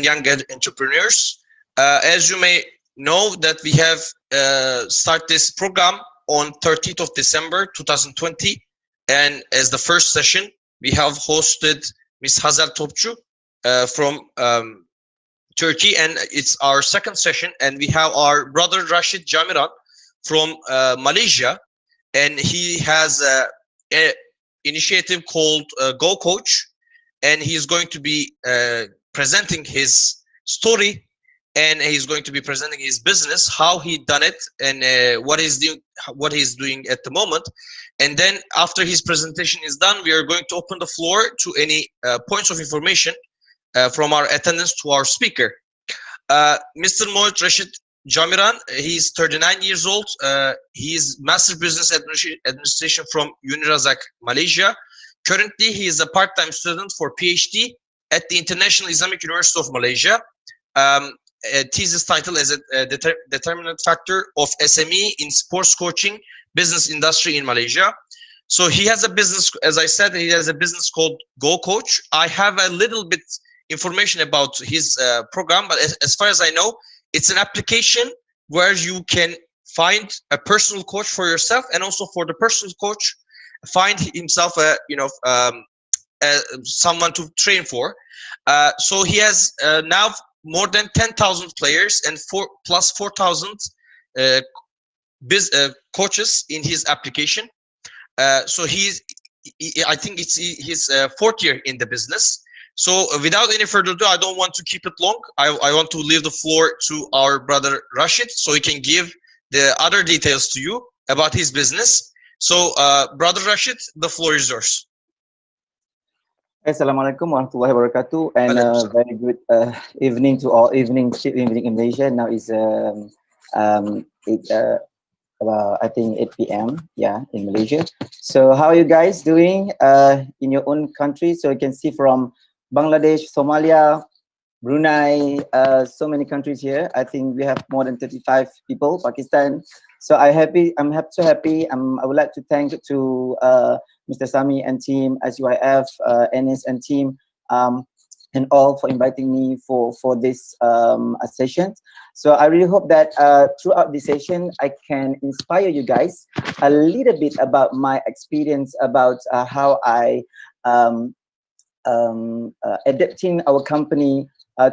young entrepreneurs. As you may know that we have start this program on 13th of December 2020, and as the first session, we have hosted Ms. Hazel Topçu from Turkey, and it's our second session, and we have our brother Rashid Jamiran from Malaysia, and he has a initiative called Go Coach, and he's going to be presenting his story, and he's going to be presenting his business, how he done it, and what he's doing at the moment. And then after his presentation is done, we are going to open the floor to any points of information from our attendants to our speaker. Mr. Mohammed Rashid Jamiran, he's 39 years old. He is Master Business Administration from Unirazak, Malaysia. Currently, he is a part-time student for PhD at the International Islamic University of Malaysia. A thesis title is a determinant factor of SME in sports coaching business industry in Malaysia. So he has a business, as I said, he has a business called Go Coach. I have a little bit information about his program, but as far as I know, it's an application where you can find a personal coach for yourself, and also for the personal coach find himself someone to train for. So he has now more than 10,000 players and 4,000 coaches in his application. So I think it's his fourth year in the business. So without any further ado, I don't want to keep it long. I want to leave the floor to our brother Rashid, so he can give the other details to you about his business. So brother Rashid, the floor is yours. Assalamualaikum warahmatullahi wabarakatuh, and very good evening to all. Evening in Malaysia. Now is I think 8 p.m. yeah, in Malaysia. So how are you guys doing in your own country? So you can see from Bangladesh, Somalia, Brunei, so many countries here. I think we have more than 35 people, Pakistan. So I'm so happy. I would like to thank to Mr. Sami and team, SUIF, NS and team, and all for inviting me for this session. So I really hope that throughout this session, I can inspire you guys a little bit about my experience about how I adapting our company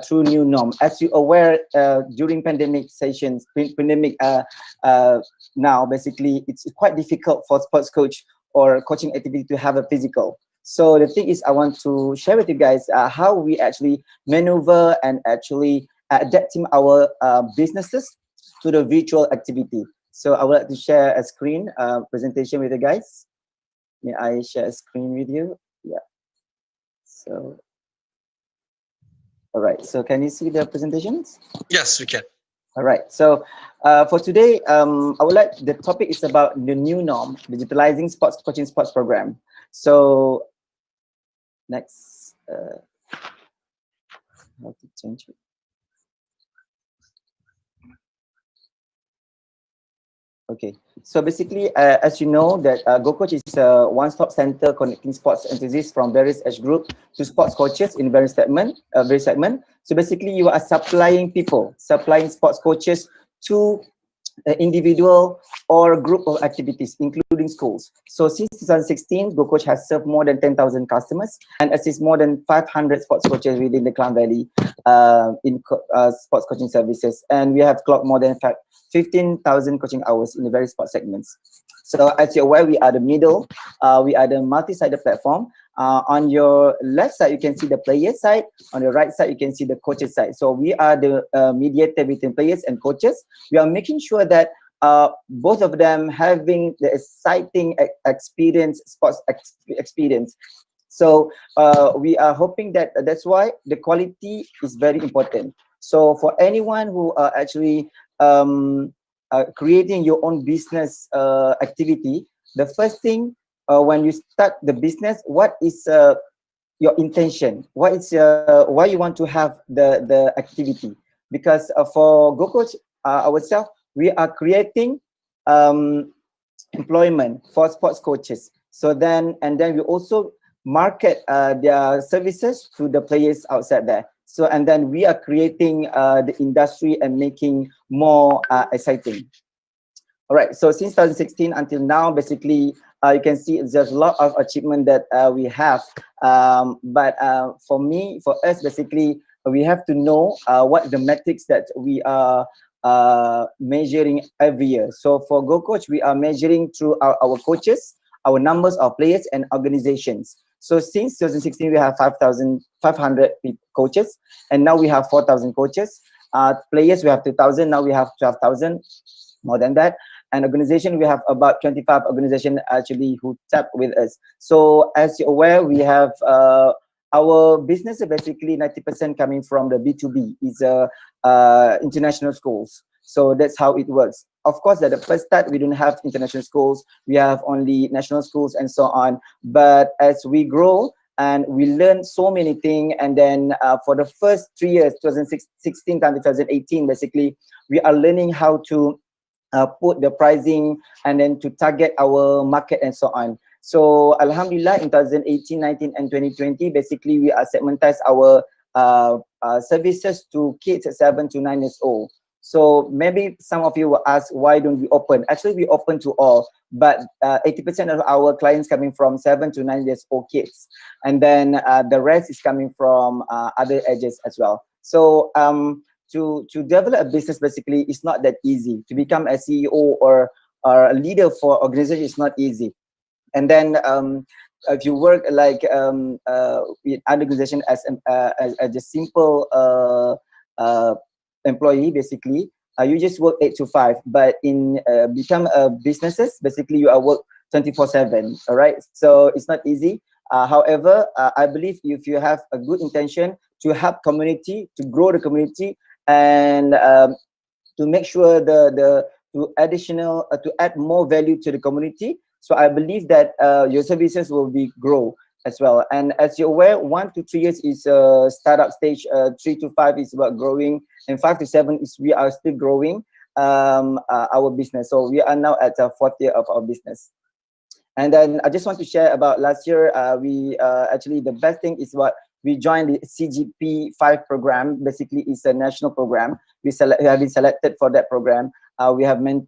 through new norm. As you're aware, during pandemic sessions, now basically it's quite difficult for sports coach or coaching activity to have a physical. So the thing is, I want to share with you guys how we actually maneuver and actually adapting our businesses to the virtual activity. So I would like to share a screen presentation with you guys. May I share a screen with you? Yeah. So, all right. So can you see the presentations? Yes, we can. All right. So for today, I would like, the topic is about the new norm, digitalizing sports coaching sports program. So next, how to change it? Okay, so basically, as you know, that GoCoach is a one-stop center connecting sports enthusiasts from various age group to sports coaches in various segment. So basically, you are supplying sports coaches to individual or group of activities, including schools. So since 2016, GoCoach has served more than 10,000 customers and assists more than 500 sports coaches within the Klang Valley in sports coaching services. And we have clocked more than 15,000 coaching hours in the various sports segments. So as you're aware, we are the middle, we are the multi-sided platform. On your left side, you can see the player side. On the right side, you can see the coaches side. So we are the mediator between players and coaches. We are making sure that both of them having the exciting experience, sports experience. So we are hoping that that's why the quality is very important. So for anyone who are actually creating your own business activity, the first thing when you start the business, what is your intention? What is why you want to have the activity? Because for GoCoach ourselves, we are creating employment for sports coaches. So then we also market their services to the players outside there. So and then we are creating the industry and making more exciting. All right, so since 2016 until now, basically, you can see there's a lot of achievement that we have. But for us, basically, we have to know what the metrics that we are measuring every year. So for Go Coach, we are measuring through our coaches, our numbers of players and organizations. So since 2016, we have 5,500 coaches, and now we have 4,000 coaches. Players, we have 2,000, now we have 12,000, more than that. And organization, we have about 25 organizations actually who tap with us. So as you're aware, we have our business is basically 90% coming from the B2B, is international schools. So that's how it works. Of course, at the first start, we don't have international schools. We have only national schools and so on. But as we grow and we learn so many things, and then for the first 3 years, 2016 and 2018, basically, we are learning how to put the pricing and then to target our market and so on. So Alhamdulillah, in 2018, 19, and 2020, basically we are segmentized our services to kids at 7 to 9 years old. So maybe some of you will ask, why don't we open? Actually, we open to all, but 80% of our clients coming from 7 to 9 years old kids. And then the rest is coming from other ages as well. So to develop a business, basically, it's not that easy. To become a CEO or a leader for organization is not easy. And then if you work like with other organization as a simple employee, basically, you just work 8 to 5. But in become businesses, basically, you are work 24/7. All right, so it's not easy. However, I believe if you have a good intention to help community, to grow the community, and to make sure to add more value to the community. So I believe that your services will be grow as well. And as you're aware, 1 to 3 years is startup stage. 3 to 5 is about growing, and 5 to 7 is we are still growing our business. So we are now at the 4th year of our business. And then I just want to share about last year. We actually, the best thing is what we joined the CGP 5 program. Basically, it's a national program. We have been selected for that program. We have been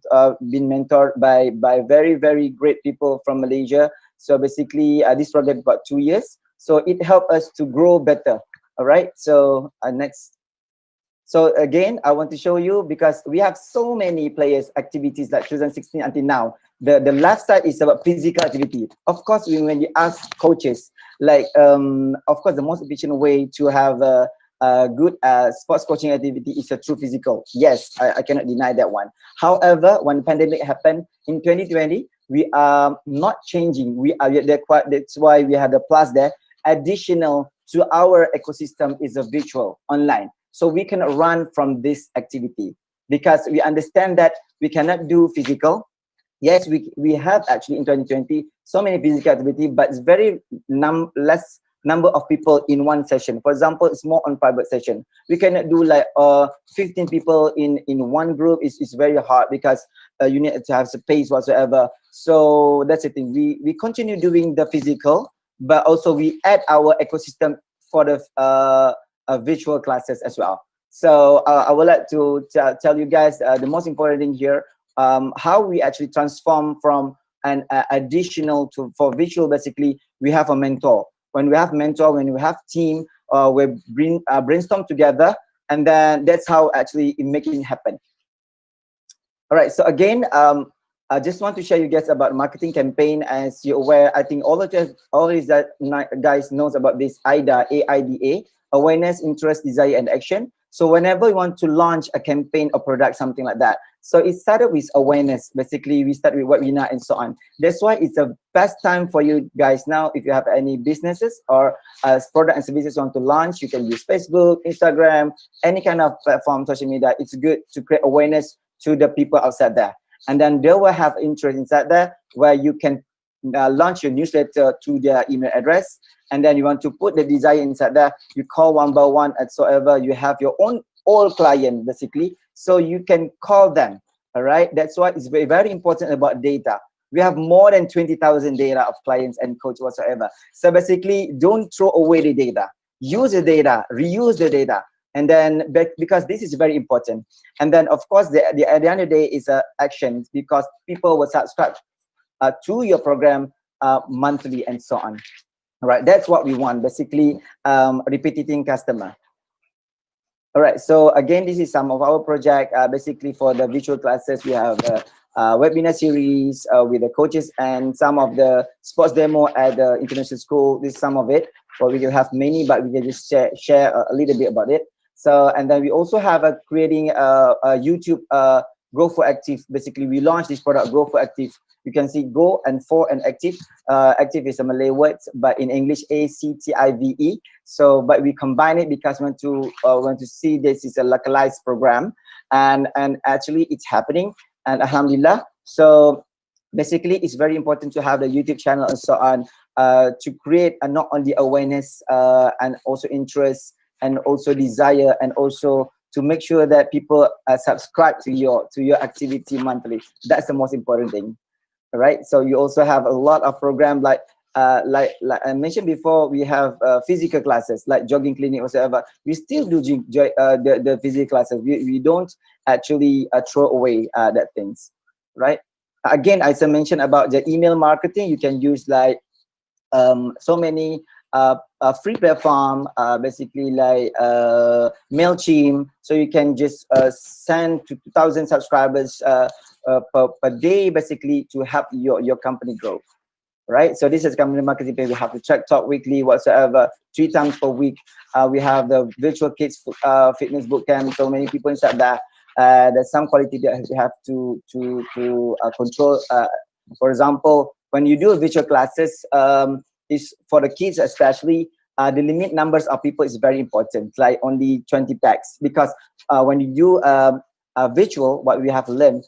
mentored by very, very great people from Malaysia. So basically, this program about 2 years. So it helped us to grow better. All right. So next. So again, I want to show you, because we have so many players activities like 2016 until now. The left side is about physical activity. Of course, when you ask coaches, like of course, the most efficient way to have a good sports coaching activity is a true physical. Yes, I cannot deny that one. However, when the pandemic happened in 2020, we are not changing. That's why we have the plus there. Additional to our ecosystem is a virtual online. So we can run from this activity, because we understand that we cannot do physical. Yes, we have actually in 2020 so many physical activity, but it's very less number of people in one session. For example, it's more on private session. We cannot do like 15 people in one group. It's very hard, because you need to have space whatsoever. So that's the thing. We continue doing the physical, but also we add our ecosystem for the virtual classes as well. So I would like to tell you guys the most important thing here, how we actually transform from an additional to for virtual. Basically, we have a mentor. When we have mentor, when we have team, we brainstorm together, and then that's how actually making it happen. All right. So again, I just want to share you guys about marketing campaign. As you're aware, I think all of that guys knows about this AIDA, AIDA, awareness, interest, desire, and action. So whenever you want to launch a campaign or product, something like that. So it started with awareness. Basically, we start with webinar and so on. That's why it's the best time for you guys now. If you have any businesses or product and services you want to launch, you can use Facebook, Instagram, any kind of platform, social media. It's good to create awareness to the people outside there. And then they will have interest inside there, where you can launch your newsletter to their email address. And then you want to put the desire inside there. You call one by one, and so ever you have your own old client, basically. So you can call them. All right. That's why it's very, very important about data. We have more than 20,000 data of clients and coach whatsoever. So basically, don't throw away the data. Use the data, reuse the data. And then because this is very important, and then of course at the end of the day is action, because people will subscribe to your program monthly and so on. All right, that's what we want, basically, repeating customer. All right, so again, this is some of our project. Basically, for the virtual classes, we have webinar series with the coaches and some of the sports demo at the international school. This is some of it, but we will have many, but we can just share a little bit about it. So, and then we also have creating a YouTube Grow for Active. Basically, we launched this product, Grow for Active. You can see Go and for and active. Active is a Malay word, but in English, ACTIVE. So, but we combine it because we want to see this is a localized program, and actually it's happening, and alhamdulillah. So basically, it's very important to have the YouTube channel and so on to create not only awareness and also interest and also desire, and also to make sure that people subscribe to your activity monthly. That's the most important thing. All right, so you also have a lot of program like I mentioned before. We have physical classes like jogging clinic or whatever. We still do the physical classes. We don't actually throw away that things, right? Again, as I mentioned about the email marketing, you can use like so many free platform, basically like MailChimp. So you can just send to 2,000 subscribers per day, basically, to help your company grow. Right, so this is company marketing page. We have the Track Talk weekly, whatsoever, 3 times per week. We have the virtual kids fitness bootcamp. So many people inside that. There's some quality that you have to control. For example, when you do virtual classes, is for the kids especially. The limit numbers of people is very important, like only 20 packs, because when you do virtual, what we have learned,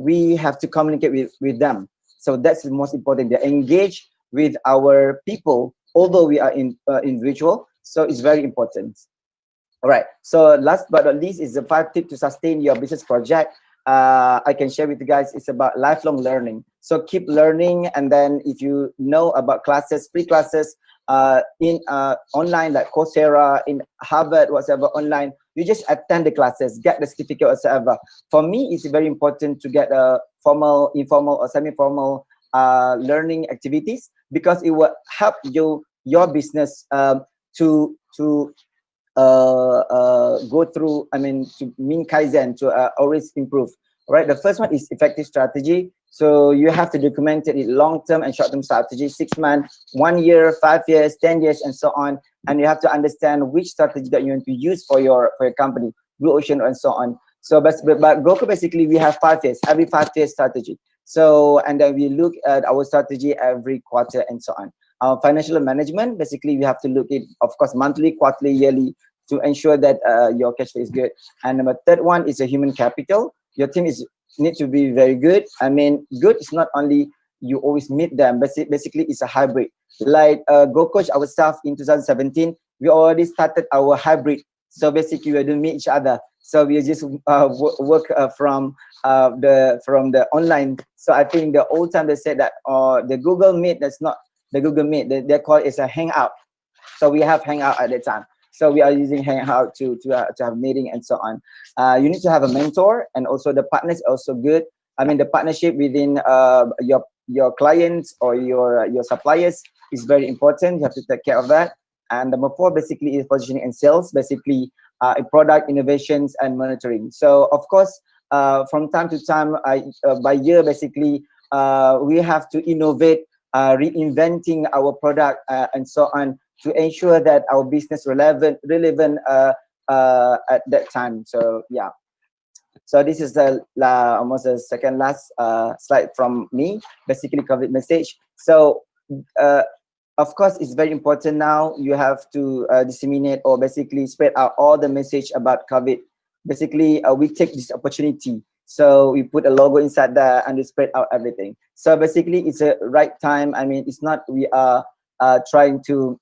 we have to communicate with them. So that's the most important. They engage with our people, although we are in virtual. So it's very important. All right. So last but not least is the 5 tips to sustain your business project. I can share with you guys. It's about lifelong learning. So keep learning, and then if you know about classes, free classes in online like Coursera, in Harvard, whatever online, you just attend the classes, get the certificate whatsoever. For me, it's very important to get a formal, informal, or semi-formal learning activities, because it will help your business to go through, I mean, to mean Kaizen, to always improve. All right, the first one is effective strategy. So you have to document it in long-term and short-term strategy, 6 months, 1 year, 5 years, 10 years, and so on. And you have to understand which strategy that you want to use for your company, Blue Ocean, and so on. So, but Groko, basically, we have 5 years, every 5 years strategy. So, and then we look at our strategy every quarter and so on. Financial management, basically, we have to look at, of course, monthly, quarterly, yearly, to ensure that your cash flow is good. And number 3rd one is a human capital. Your team need to be very good. I mean, good is not only you always meet them, but basically it's a hybrid. Like Go Coach, our staff in 2017, we already started our hybrid. So basically we don't meet each other. So we just work from the online. So I think the old time they said that the Google Meet, that's not the Google Meet. They call it a Hangout. So we have Hangout at that time. So we are using Hangout to have meeting and so on. You need to have a mentor, and also the partners also good. I mean, the partnership within your clients or your suppliers is very important. You have to take care of that. And number 4 basically is positioning and sales, basically product innovations and monitoring. So of course, from time to time, by year, basically, we have to innovate, reinventing our product and so on, to ensure that our business relevant at that time. So yeah. So this is the almost the second last slide from me, basically COVID message. So of course, it's very important now. You have to disseminate or basically spread out all the message about COVID. Basically, we take this opportunity. So we put a logo inside there and we spread out everything. So basically, it's a right time. I mean, it's not we are trying to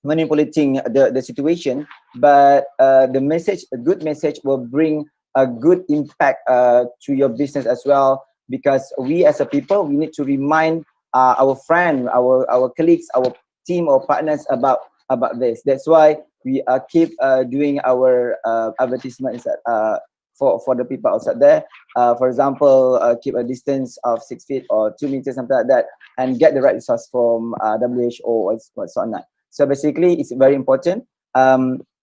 manipulating the situation, but the message, a good message, will bring a good impact to your business as well, because we as a people, we need to remind our friend, our colleagues, our team or partners about this. That's why we keep doing our advertisements for the people outside there. For example, keep a distance of 6 feet or 2 meters, something like that, and get the right resource from WHO or whatnot. So basically, it's very important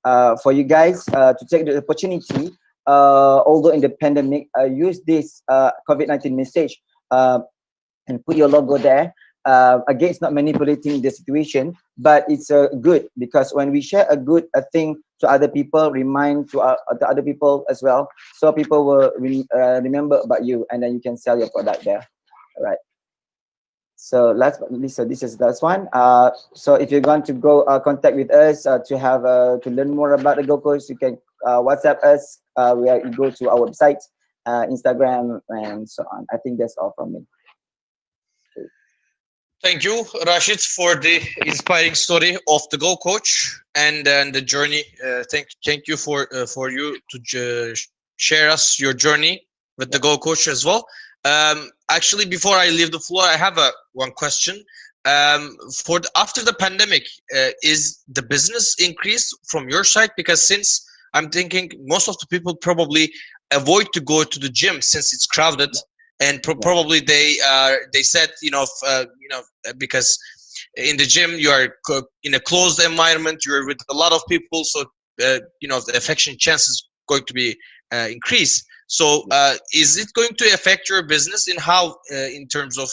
for you guys to take the opportunity. Although in the pandemic, use this COVID-19 message and put your logo there. Again, it's not manipulating the situation, but it's good, because when we share a good thing to other people, remind to other people as well, so people will remember about you, and then you can sell your product there. All right. So last but not least, so this is the last one. So if you're going to go contact with us to have to learn more about the Go Coach, you can WhatsApp us. We go to our website, Instagram, and so on. I think that's all from me. Thank you, Rashid, for the inspiring story of the Go Coach and the journey. Thank you for you to share us your journey with the Go Coach as well. Actually, before I leave the floor, I have one question. After the pandemic, is the business increased from your side? Because since I'm thinking most of the people probably avoid to go to the gym since it's crowded. And probably they said, because in the gym you are in a closed environment, you're with a lot of people, so the infection chance is going to be increased. So is it going to affect your business in how in terms of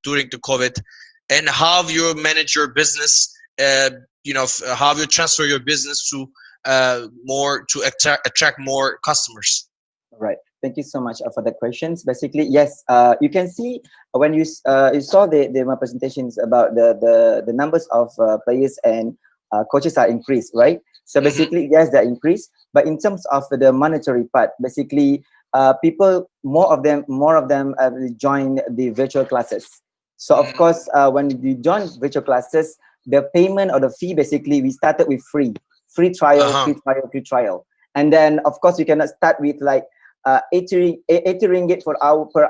during the COVID, and how you manage your business, how you transfer your business to more to attract more customers? All right. Thank you so much for the questions. Basically, yes, you can see when you saw my presentations about the numbers of players and coaches are increased, right? So basically, yes, they're increased. But in terms of the monetary part, basically, people, more of them join the virtual classes. So of course, when you join virtual classes, the payment or the fee, basically, we started with free trial. And then of course, we cannot start with like 80 ringgit per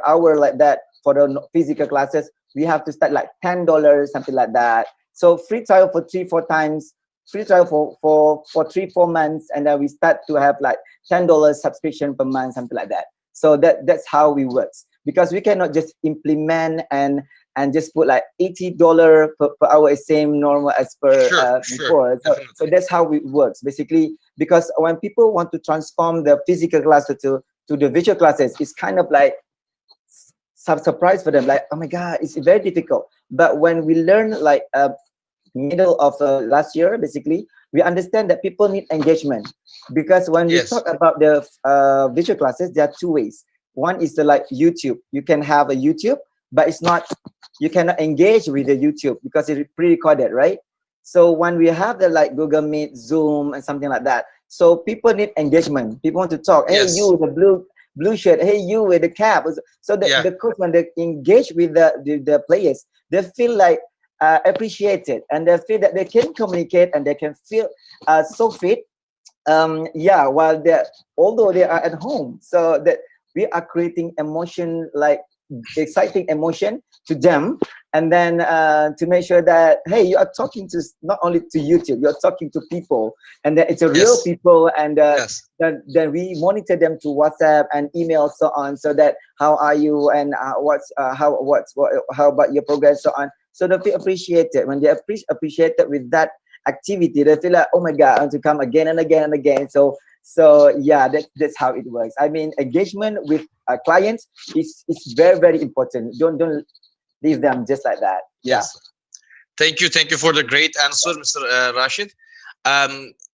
hour like that for the physical classes. We have to start like $10, something like that. So free trial for 3-4 times, free trial for 3-4 months, and then we start to have like $10 subscription per month, something like that. So that's how we work, because we cannot just implement and just put like $80 per hour, same normal as per before. So that's how it works basically, because when people want to transform the physical classes to the virtual classes, it's kind of like some surprise for them, like, oh my god, it's very difficult. But when we learn like middle of last year, basically, we understand that people need engagement, because when we talk about the virtual classes, there are two ways. One is like YouTube. You can have a YouTube, but it's not, you cannot engage with the YouTube because it's pre-recorded, right? So when we have the like Google Meet, Zoom, and something like that, so people need engagement. People want to talk. Hey, you, the blue shirt. Hey, you with the cap. So the coach, when they engage with the players, they feel like appreciated, and they feel that they can communicate and they can feel so fit. While although they are at home, so that we are creating emotion, like exciting emotion to them, and then to make sure that, hey, you are talking to not only to YouTube, you're talking to people, and that it's a real people, and then we monitor them to WhatsApp and email, so on, so that how are you, and how about your progress, so on. So they feel appreciated. When they appreciated with that activity, they feel like, oh my god, I want to come again and again and again. So yeah, that's how it works. I mean, engagement with clients is very, very important. Don't leave them just like that. Yes. Thank you for the great answer, Mr. Rashid.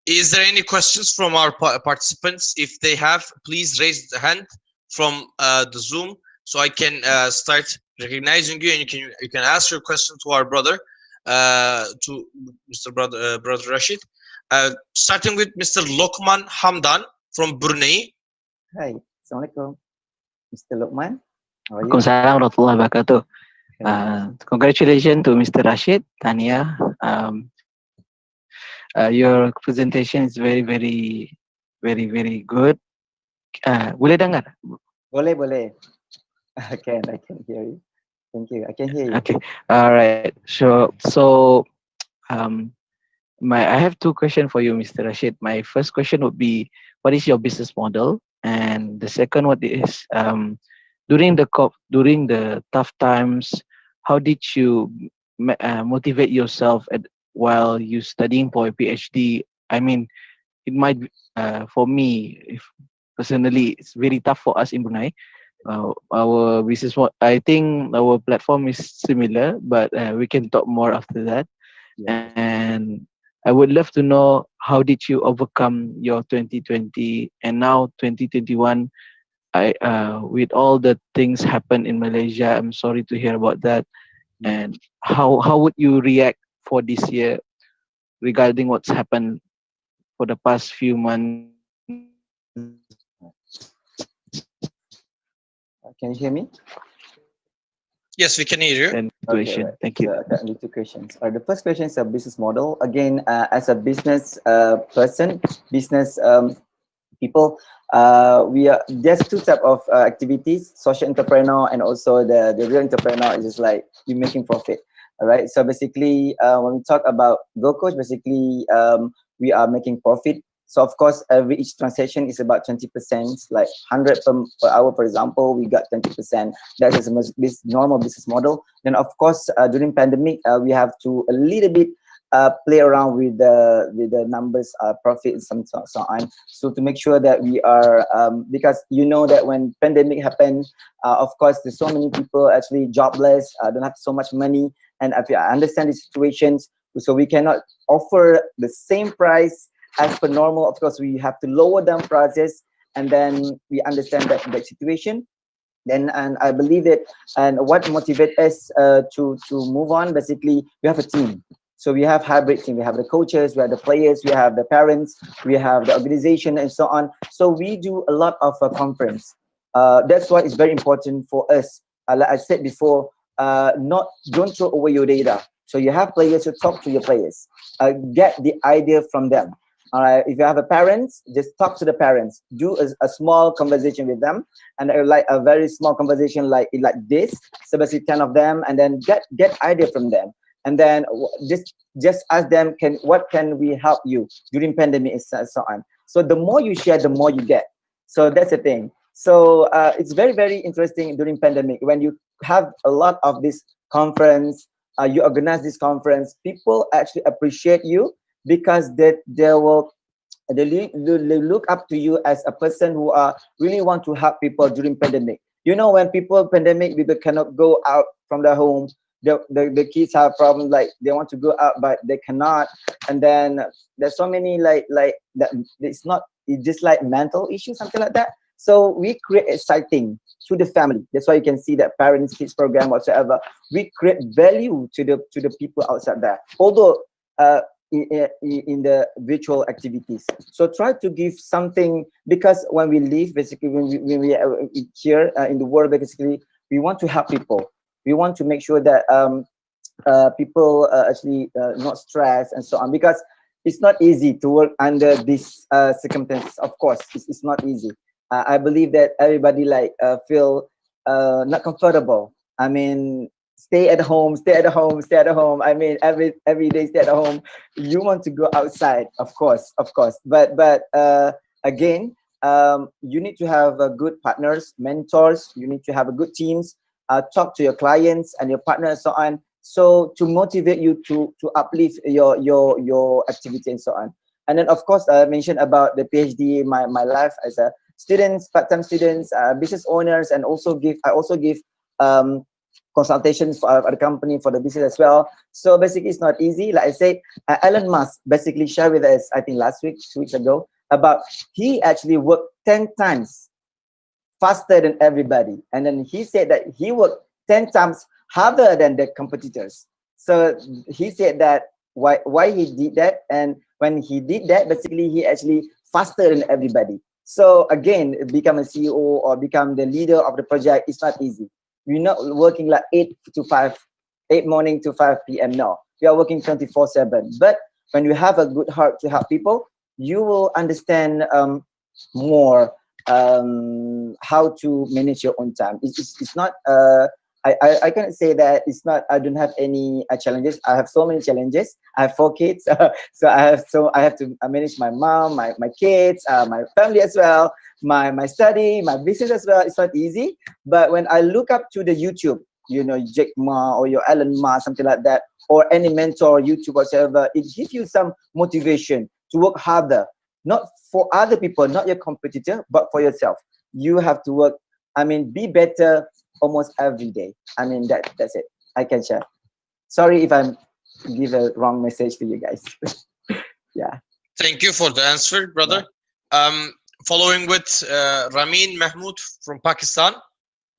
Is there any questions from our participants? If they have, please raise the hand from the Zoom, so I can start recognizing you, and you can ask your question to our brother, to Mr. Brother Rashid. Starting with Mr. Lokman Hamdan from Brunei. Hi, Assalamualaikum, Mr. Lokman. How are you? Waalaikumsalam warahmatullahi wabarakatuh. Congratulations to Mr. Rashid, Tania. Your presentation is very, very, very, very good. Boleh dengar? Boleh. I can hear you. Thank you. I can hear you. Okay. All right. So I have two questions for you, Mr. Rashid. My first question would be, what is your business model? And the second one is, during the tough times, how did you motivate yourself while you studying for a PhD? I mean, it might for me, if personally, it's very tough for us in Brunei. Our I think our platform is similar, but we can talk more after that. Yeah. And I would love to know, how did you overcome your 2020 and now 2021? With all the things happen in Malaysia, I'm sorry to hear about that. Mm. And how would you react for this year regarding what's happened for the past few months Can you hear me? Yes, we can hear you. and Okay, situation? right. Thank So you. I've got only two questions. The first question is a business model. Again, as a business person, business people, we are there's two type of activities: social entrepreneur and also the real entrepreneur. Is just like you making profit. All right. So basically, when we talk about Go Coach, basically we are making profit. So of course, every each transaction is about 20%, like 100 per hour, for example, we got 20%. That is a this normal business model. Then of course, during pandemic, we have to a little bit play around with the numbers, profit, and so on. So to make sure that we are, because you know that when pandemic happened, of course, there's so many people actually jobless, don't have so much money, and if I understand the situations, so we cannot offer the same price as per normal. Of course, we have to lower down prices, and then we understand that situation. Then, and I believe that, and what motivates us to move on, basically we have a team. So we have hybrid team, we have the coaches, we have the players, we have the parents, we have the organization, and so on. So we do a lot of conference. That's why it's very important for us, like I said before, not don't throw away your data. So you have players, to talk to your players, get the idea from them. All right, if you have a parents, just talk to the parents, do a small conversation with them, and like a very small conversation like this, so basically 10 of them, and then get idea from them, and then just ask them, can what can we help you during pandemic, and so on. So the more you share, the more you get. So that's the thing. So it's very, very interesting during pandemic when you have a lot of this conference, you organize this conference, people actually appreciate you, because they will they look up to you as a person who really want to help people during pandemic. You know, when people pandemic, people cannot go out from their home. The kids have problems, like they want to go out but they cannot. And then there's so many like that, it's just like mental issues, something like that. So we create exciting to the family. That's why you can see that parents kids program whatsoever. We create value to the people outside there, although in the virtual activities. So try to give something, because when we live, basically when we are here in the world, basically we want to help people. We want to make sure that people actually not stressed and so on, because it's not easy to work under these circumstances. Of course, it's not easy. I believe that everybody like feel not comfortable. I mean, stay at home, stay at home, stay at home. I mean, every day stay at home. You want to go outside, of course, of course. But again, you need to have good partners, mentors. You need to have a good teams. Talk to your clients and your partners, so on. So to motivate you to uplift your activity and so on. And then of course I mentioned about the PhD, my life as a students, part-time students, business owners, and I also give consultations for the company, for the business as well. So basically it's not easy. Like I said, Elon Musk basically shared with us, I think last week, 2 weeks ago, about he actually worked 10 times faster than everybody. And then he said that he worked 10 times harder than the competitors. So he said that why he did that. And when he did that, basically he actually faster than everybody. So again, become a CEO or become the leader of the project is not easy. We're not working like 8 to 5, 8 morning to 5 p.m. No, we are working 24/7. But when you have a good heart to help people, you will understand more how to manage your own time. It's not I cannot say that it's not. I don't have any challenges. I have so many challenges. I have 4 kids, so I have to manage my mom, my kids, my family as well, my study, my business as well. It's not easy. But when I look up to the YouTube, Jack Ma or your Alan Ma, something like that, or any mentor, YouTube, whatever, it gives you some motivation to work harder, not for other people, not your competitor, but for yourself. You have to work. I mean, be better almost every day. I mean, that's it. I can share. Sorry if I'm give a wrong message to you guys. Yeah. Thank you for the answer, brother. Following with Ramin Mahmood from Pakistan.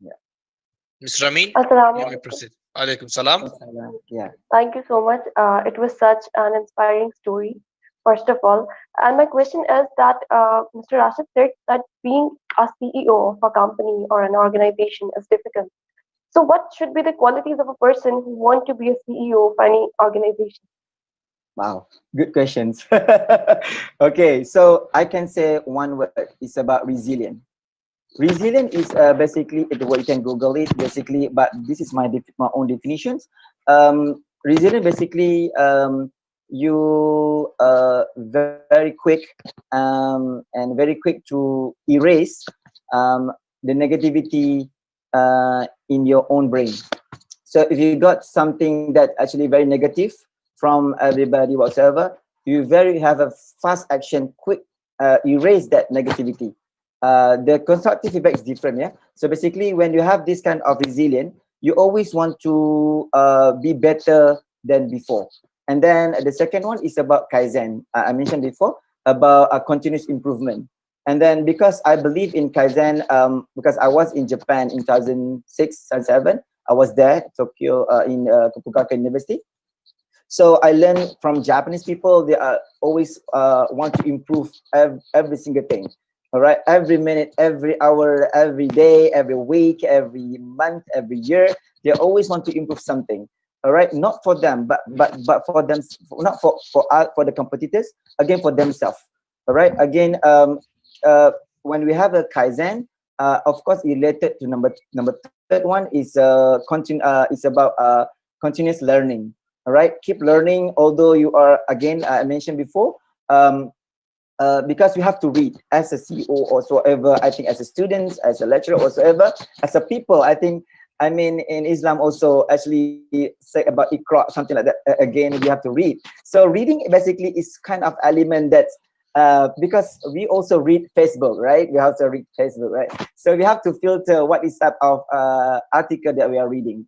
Yeah. Ms. Ramin, Assalamu you may alaikum. proceed. Alaikum salam. Yeah. Thank you so much. It was such an inspiring story, first of all. And my question is that Mr. Rashid said that being a CEO of a company or an organization is difficult. So, what should be the qualities of a person who want to be a CEO of any organization? Wow. Good questions. Okay, so I can say one word. It's about resilient. Resilient is basically what you can Google it basically, but this is my own definitions. Resilient basically you very quick and very quick to erase the negativity in your own brain. So if you got something that actually very negative from everybody whatsoever, you very have a fast action, quick erase that negativity. The constructive feedback is different, yeah. So basically, when you have this kind of resilience, you always want to be better than before. And then the second one is about Kaizen. I mentioned before about a continuous improvement. And then because I believe in Kaizen, because I was in Japan in 2006 and 7, I was there, Tokyo, in Fukuoka University. So I learned from Japanese people. They are always want to improve every single thing. All right, every minute, every hour, every day, every week, every month, every year, they always want to improve something. All right, not for them, but for them, not for the competitors. Again, for themselves. All right. Again, when we have a Kaizen, of course, related to number third one is is about continuous learning. All right, keep learning. Although you are, again, I mentioned before, because you have to read as a CEO or so ever. I think as a student, as a lecturer or so ever, as a people, I think. I mean, in Islam also actually say about Iqra, something like that. Again, you have to read. So reading basically is kind of element that because we also read Facebook, right? We have to read Facebook, right? So we have to filter what is type of article that we are reading.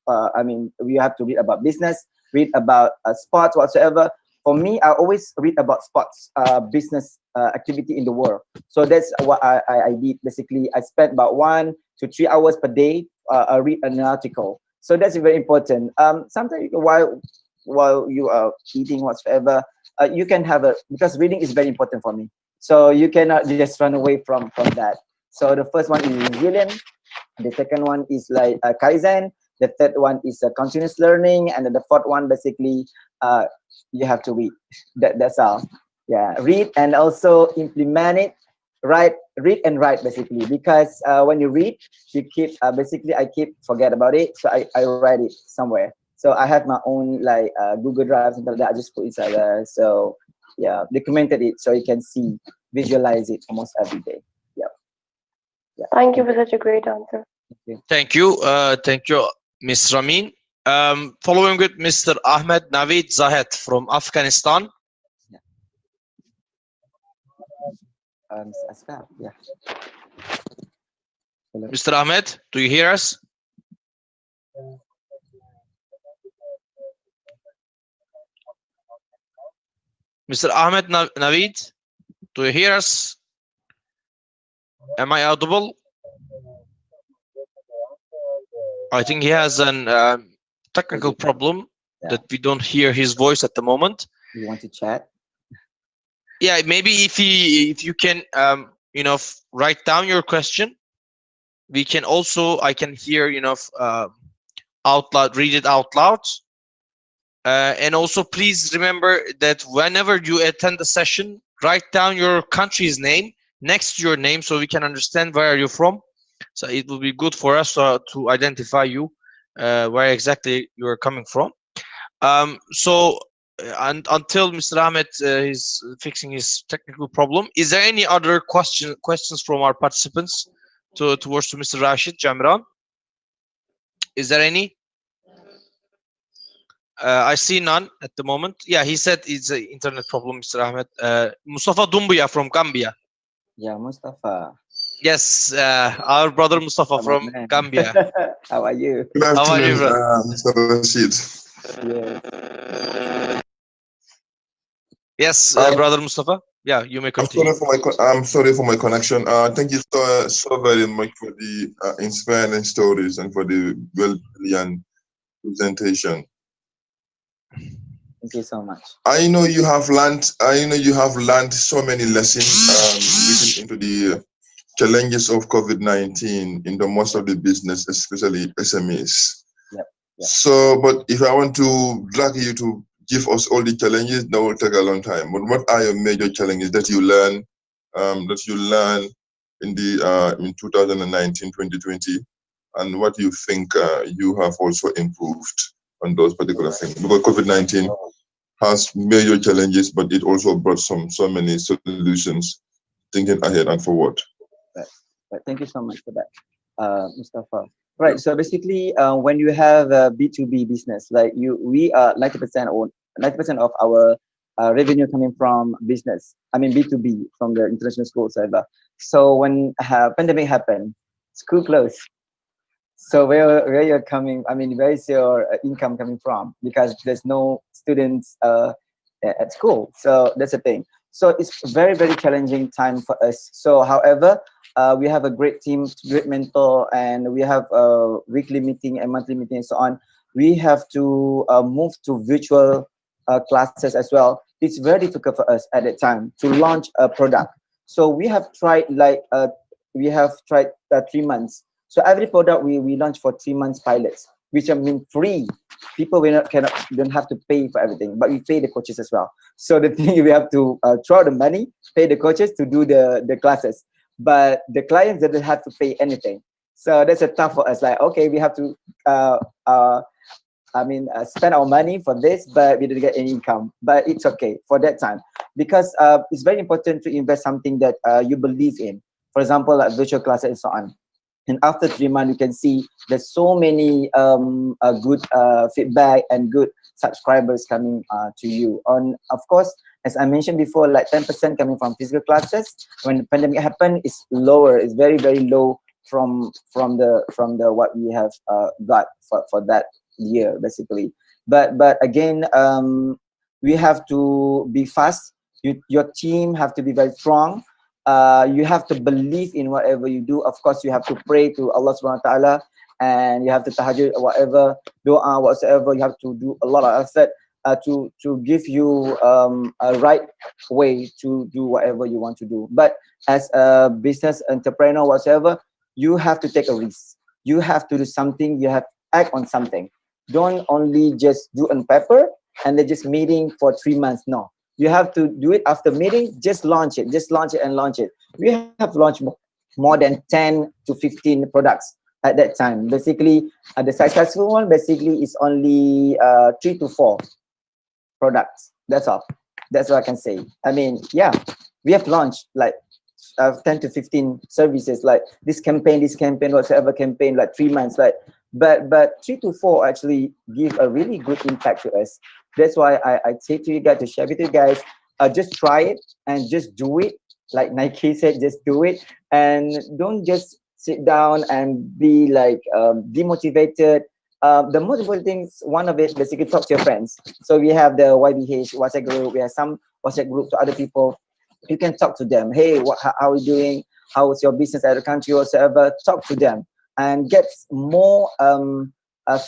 I mean, we have to read about business, read about sports, whatsoever. For me, I always read about sports, business activity in the world. So that's what I did. Basically, I spent about 1 to 3 hours per day. I read an article. So that's very important. Sometimes while you are eating whatsoever, you can have because reading is very important for me. So you cannot just run away from that. So the first one is resilient. The second one is like Kaizen. The third one is continuous learning, and then the fourth one basically you have to read. That's all. Yeah, read and also implement it. Read and write basically, because when you read, you keep basically I keep forget about it, so I write it somewhere. So I have my own like Google Drive, something like that. I just put inside there. So yeah, documented it so you can see, visualize it almost every day. Yeah. Yeah. Thank you for such a great answer. Thank you, Ms. Ramin. Following with Mr. Ahmed Naveed Zahed from Afghanistan. Asghar, yeah. Hello. Mr. Ahmed, do you hear us? Mr. Ahmed Naveed, do you hear us? Am I audible? I think he has an technical problem that we don't hear his voice at the moment. You want to chat? Yeah, maybe if you can write down your question, we can also I can hear out loud, read it out loud. And also please remember that whenever you attend the session, write down your country's name next to your name so we can understand where are you from. So it will be good for us to identify you where exactly you are coming from. So, and until Mr. Ahmed is fixing his technical problem, is there any other questions from our participants towards to Mr. Rashid, Jamiran? Is there any? I see none at the moment. Yeah, he said it's an internet problem, Mr. Ahmed. Mustafa Dumbuya from Gambia. Yeah, Mustafa. Yes, our brother Mustafa My from man. Gambia. How are you? Good How are you, afternoon, bro? Mr. Rashid. Yes. Yes, Um, brother Mustafa. Yeah, you may continue. I'm sorry for my connection. Thank you so very much for the inspiring stories and for the brilliant presentation. Thank you so much. I know you have learned. I know you have learned so many lessons looking into the challenges of COVID-19 in the most of the business, especially SMEs. Yep. Yep. So, but if I want to drag you to give us all the challenges, that will take a long time. But what are your major challenges that you learn in the in 2019, 2020, and what do you think you have also improved on those particular things? Because COVID-19 has major challenges, but it also brought so many solutions, thinking ahead and forward. Right. Thank you so much for that, Mustafa. Right. So basically, when you have a B2B business, like we are 90% or 90% of our revenue coming from business. I mean B2B from the international school server. So when pandemic happened, school closed. So where you're coming? I mean, where is your income coming from? Because there's no students at school. So that's the thing. So it's very challenging time for us. So however, we have a great team, great mentor, and we have a weekly meeting and monthly meeting and so on. We have to move to virtual classes as well. It's very difficult for us at that time to launch a product. So we have tried 3 months. So every product we launch for 3 months pilots, which I mean free. People will not don't have to pay for everything, but we pay the coaches as well. So the thing we have to throw the money, pay the coaches to do the classes, but the clients doesn't have to pay anything. So that's a tough for us. Like okay, we have to spend our money for this, but we didn't get any income. But it's okay for that time because it's very important to invest something that you believe in. For example, like virtual classes and so on. And after 3 months, you can see there's so many good feedback and good subscribers coming to you. On of course, as I mentioned before, like 10% coming from physical classes. When the pandemic happened, it's lower. It's very low from the what we have got for that year basically. But again, we have to be fast. Your team have to be very strong. You have to believe in whatever you do. Of course, you have to pray to Allah Subhanahu wa Taala, and you have to tahajjud, whatever doa, whatsoever. You have to do a lot of effort to give you a right way to do whatever you want to do. But as a business entrepreneur, whatsoever, you have to take a risk. You have to do something. You have to act on something. Don't only just do on paper and then just meeting for 3 months. No, you have to do it after meeting. Just launch it and launch it. We have launched more than 10 to 15 products at that time. Basically, the successful one basically is only 3 to 4 products. That's all. That's what I can say. I mean, yeah, we have launched like 10 to 15 services, like this campaign, whatsoever campaign, like 3 months, like but 3 to 4 actually give a really good impact to us. That's why I say to you guys, to share with you guys, just try it and just do it. Like Nike said, just do it and don't just sit down and be like demotivated. The most important things, one of it, basically talk to your friends. So we have the YBH WhatsApp group. We have some WhatsApp group to other people. You can talk to them. Hey, how are you doing? How is your business at the country, whatsoever? Talk to them and get more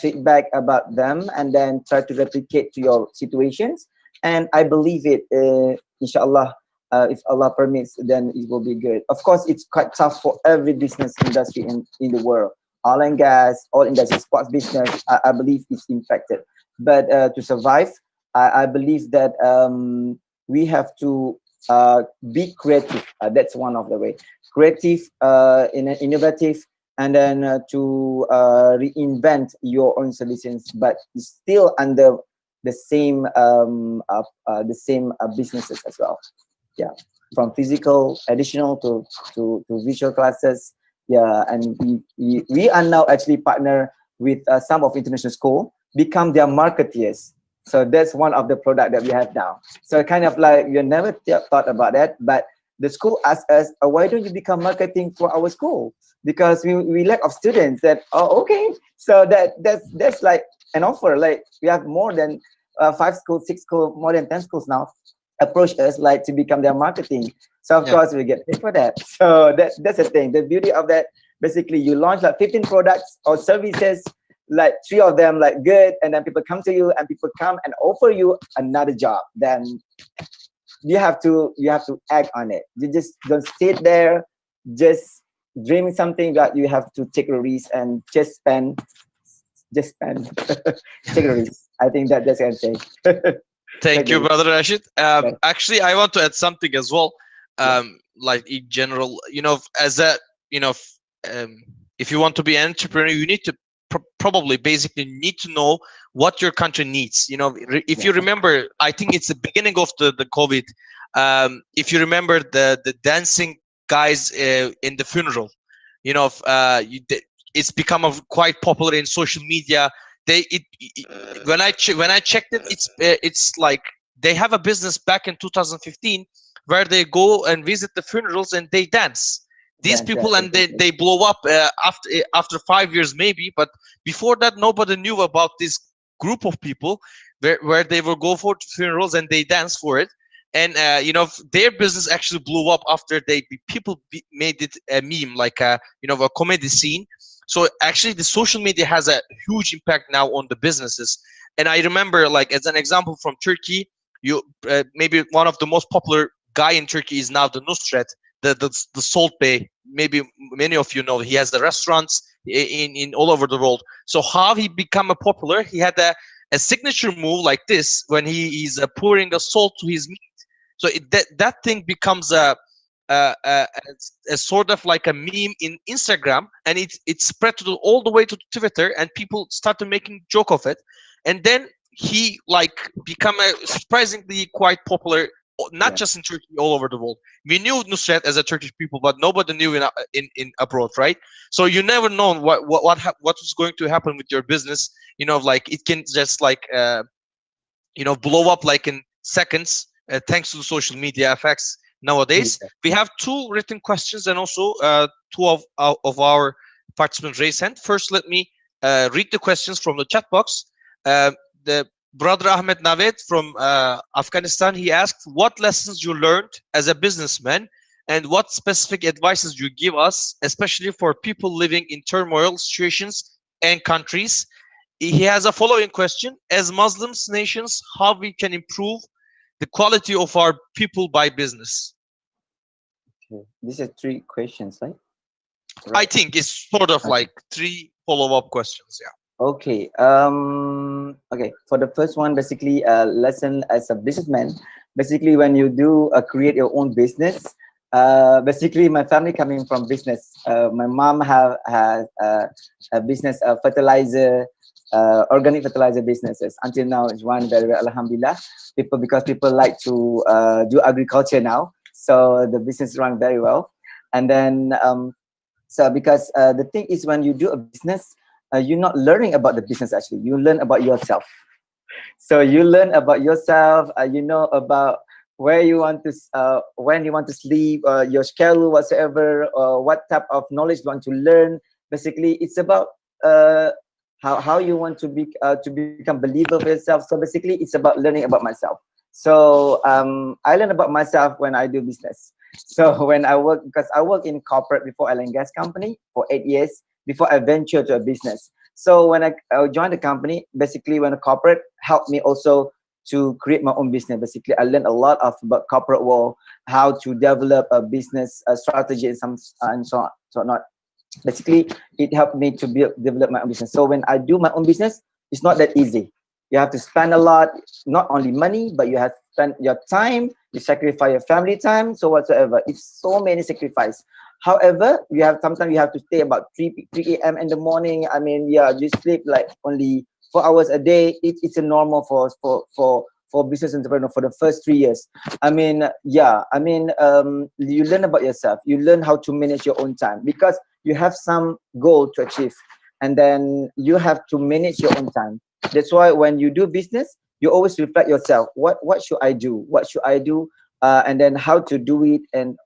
feedback about them, and then try to replicate to your situations. And I believe it, inshallah, if Allah permits, then it will be good. Of course, it's quite tough for every business industry in the world. Oil and gas, all industry, sports business, I believe it's impacted. But to survive, I believe that we have to be creative. That's one of the way. Creative, innovative, and then to reinvent your own solutions, but still under the same businesses as well. Yeah, from physical additional to visual classes. Yeah, and we are now actually partner with some of international school, become their marketeers. So that's one of the product that we have now. So kind of like you never thought about that, but the school asked us, why don't you become marketing for our school? Because we lack of students. That, oh, okay. So that's like an offer. Like we have more than 5 schools, 6 schools, more than 10 schools now approach us like to become their marketing. So of course we get paid for that. So that's the thing. The beauty of that, basically you launch like 15 products or services, like 3 of them like good, and then people come to you and people come and offer you another job. Then you have to act on it. You just don't sit there just dreaming something, that you have to take a risk and just spend take a risk. I think that's what I'm saying. Thank you, Okay. brother Rashid. Yeah. Actually, I want to add something as well. Yeah. Like in general, as a, if you want to be an entrepreneur, you need to probably basically need to know what your country needs. If you remember, I think it's the beginning of the COVID. If you remember the dancing guys in the funeral, it's become quite popular in social media. When I checked it, it's like they have a business back in 2015 where they go and visit the funerals and they dance. These people, and they blow up after 5 years maybe, but before that nobody knew about this group of people where they will go for funerals and they dance for it. And their business actually blew up after people made it a meme, like a comedy scene. So actually the social media has a huge impact now on the businesses. And I remember, like, as an example from Turkey, maybe one of the most popular guy in Turkey is now the Nusret, the Salt Bay. Maybe many of you know, he has the restaurants in all over the world. So how he become a popular, he had a signature move like this when he is pouring a salt to his meat. So that thing becomes a sort of like a meme in Instagram, and it spread all the way to Twitter, and people started making joke of it. And then he like become a surprisingly quite popular, not just in Turkey, all over the world. We knew Nusret as a Turkish people, but nobody knew in abroad, right? So you never know what is going to happen with your business. Like it can just like blow up like in seconds, thanks to the social media effects nowadays. We have 2 written questions, and also 2 of our participants raised hand. First, let me read the questions from the chat box. The brother Ahmed Naved from Afghanistan, he asked, what lessons you learned as a businessman, and what specific advices you give us, especially for people living in turmoil situations and countries. He has a following question: as Muslims nations, how we can improve the quality of our people by business? Okay. These are 3 questions, right? I think it's sort of like 3 follow-up questions. Yeah. Okay. Okay. For the first one, basically, lesson as a businessman. Basically, when you do create your own business, basically, my family coming from business. My mom has a business, fertilizer, organic fertilizer businesses. Until now, it's run very well, alhamdulillah. Because people like to do agriculture now, so the business run very well. And then, so because the thing is, when you do a business, you're not learning about the business. Actually, you learn about yourself. So you learn about yourself. About where you want to, when you want to sleep, your schedule, whatsoever, what type of knowledge you want to learn. Basically, it's about how you want to become believer for yourself. So basically, it's about learning about myself. So I learn about myself when I do business. So when I work, because I work in corporate before oil and gas company for 8 years before I venture to a business. So when I joined the company, basically when a corporate helped me also to create my own business. Basically, I learned a lot about corporate world, how to develop a business strategy and so on, so not. Basically, it helped me to develop my own business. So when I do my own business, it's not that easy. You have to spend a lot, not only money, but you have to spend your time, you sacrifice your family time, so whatsoever. It's so many sacrifice. However, sometimes you have to stay about 3 a.m. in the morning. I mean, yeah, you sleep like only 4 hours a day. It's a normal for business entrepreneur for the first 3 years. I mean, yeah, I mean, you learn about yourself. You learn how to manage your own time because you have some goal to achieve, and then you have to manage your own time. That's why when you do business, you always reflect yourself. What should I do? What should I do? And then how to do it, and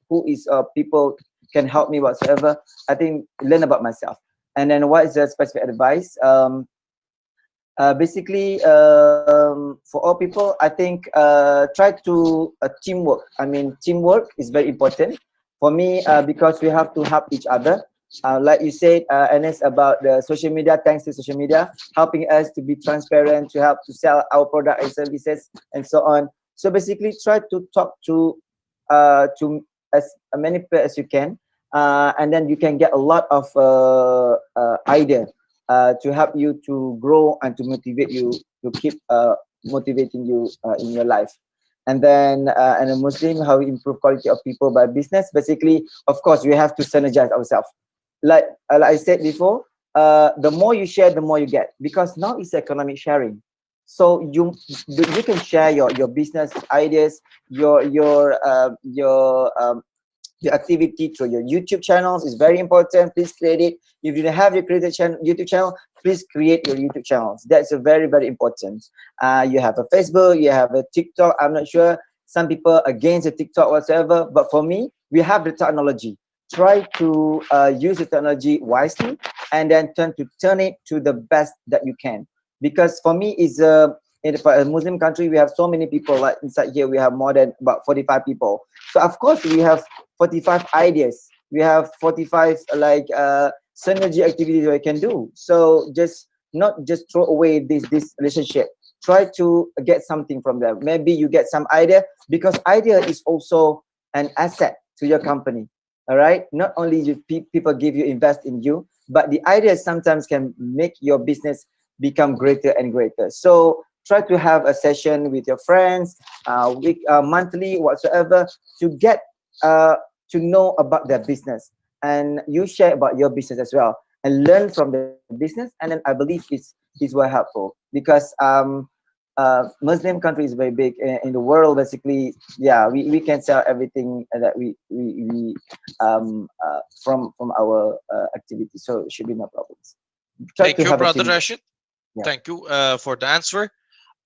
who is people can help me whatsoever. I think learn about myself. And then what is the specific advice? Basically, for all people, I think try to teamwork. I mean, teamwork is very important for me because we have to help each other. Like you said, Ernest, about the social media, thanks to social media, helping us to be transparent, to help to sell our product and services, and so on. So basically, try to talk to as many people as you can, and then you can get a lot of idea to help you to grow and to motivate you to keep motivating you in your life. And a Muslim, how we improve quality of people by business. Basically, of course, we have to synergize ourselves. Like I said before, the more you share, the more you get, because now it's economic sharing. So you can share your business ideas, your activity through your YouTube channels is very important. Please create it. If you don't have your created YouTube channel, please create your YouTube channels. That's a very, very important. You have a Facebook, you have a TikTok. I'm not sure. Some people against the TikTok whatsoever, but for me, we have the technology. Try to use the technology wisely, and then turn it to the best that you can. Because for me, is for a Muslim country, we have so many people. Like inside here, we have more than about 45 people. So of course, we have 45 ideas. We have 45 like synergy activities we can do. So not just throw away this relationship. Try to get something from them. Maybe you get some idea, because idea is also an asset to your company. All right. Not only people give you, invest in you, but the ideas sometimes can make your business become greater and greater. So try to have a session with your friends, monthly, whatsoever, to get to know about their business, and you share about your business as well, and learn from the business. And then I believe it's very helpful, because Muslim country is very big in the world. Basically, yeah, we can sell everything that we from our activity, so it should be no problems. Try Thank to you, have a brother team. Rashid. Yeah. Thank you for the answer.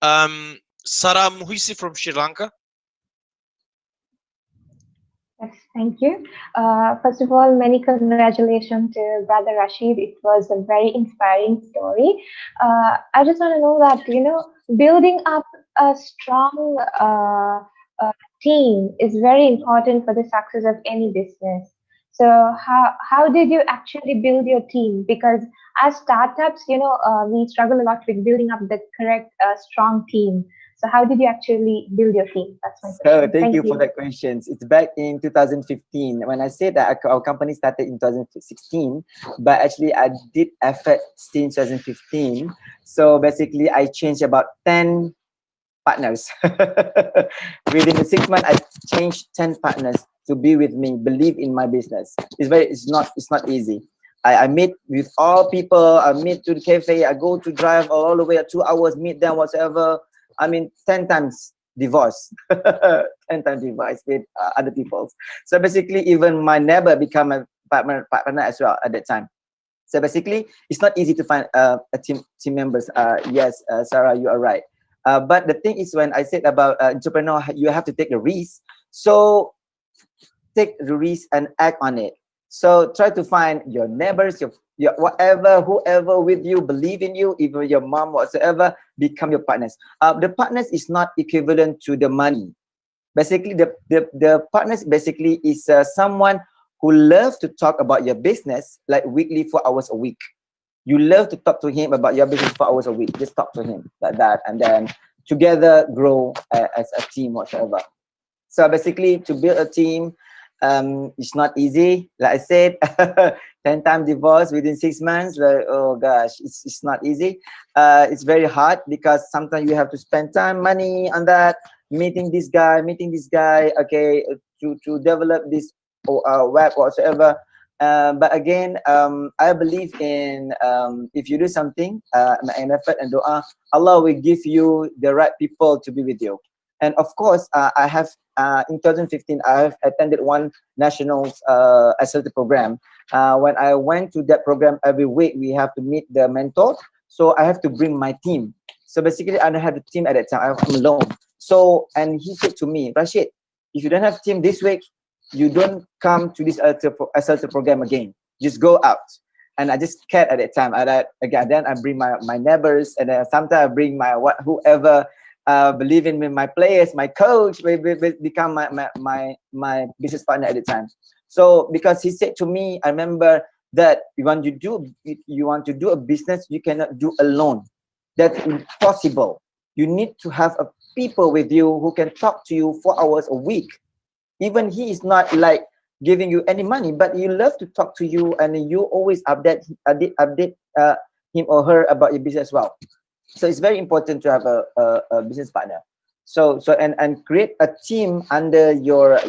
Sara Muhisi from Sri Lanka. Yes, thank you. First of all, many congratulations to Brother Rashid. It was a very inspiring story. I just want to know that, building up a strong team is very important for the success of any business. So how did you actually build your team? Because as startups, we struggle a lot with building up the correct strong team. So how did you actually build your team? That's my question. So thank you for that question. It's back in 2015. When I said that our company started in 2016, but actually I did effort since 2015. So basically I changed about 10 partners. Within the 6 months, I changed 10 partners to be with me, believe in my business. It's not easy. I meet with all people. I meet to the cafe. I go to drive all the way 2 hours, meet them, whatever. I mean, 10 times divorce, 10 times divorce with other people. So basically, even my neighbor become a partner as well at that time. So basically, it's not easy to find a team members. Yes, Sarah, you are right. But the thing is, when I said about entrepreneur, you have to take the risk. So take the risk and act on it. So try to find your neighbors, your whatever, whoever with you, believe in you, even your mom, whatsoever, become your partners. The partners is not equivalent to the money. Basically, the partners basically is someone who love to talk about your business like weekly, 4 hours a week. You love to talk to him about your business 4 hours a week. Just talk to him like that, and then together grow as a team, whatever. So basically, to build a team, it's not easy. Like I said, 10 times divorce within 6 months. Like, oh gosh, it's not easy. It's very hard, because sometimes you have to spend time, money on that, meeting this guy, okay, to develop this web whatsoever. But again, I believe in if you do something, an effort and dua, Allah will give you the right people to be with you. And of course, I have in 2015, I have attended one national SLT program. When I went to that program, every week we have to meet the mentor. So I have to bring my team. So basically, I don't have a team at that time. I'm alone. So, and he said to me, Rashid, if you don't have team this week, you don't come to this SLT program again. Just go out. And I just scared at that time. Again, then I bring my neighbors, and then sometimes I bring my whoever believe in me, my players, my coach will become my business partner at the time. So because he said to me, I remember that you want to do a business, you cannot do alone. That's impossible. You need to have a people with you who can talk to you 4 hours a week. Even he is not like giving you any money, but he love to talk to you, and you always update him or her about your business as well. So it's very important to have a business partner. So and create a team under your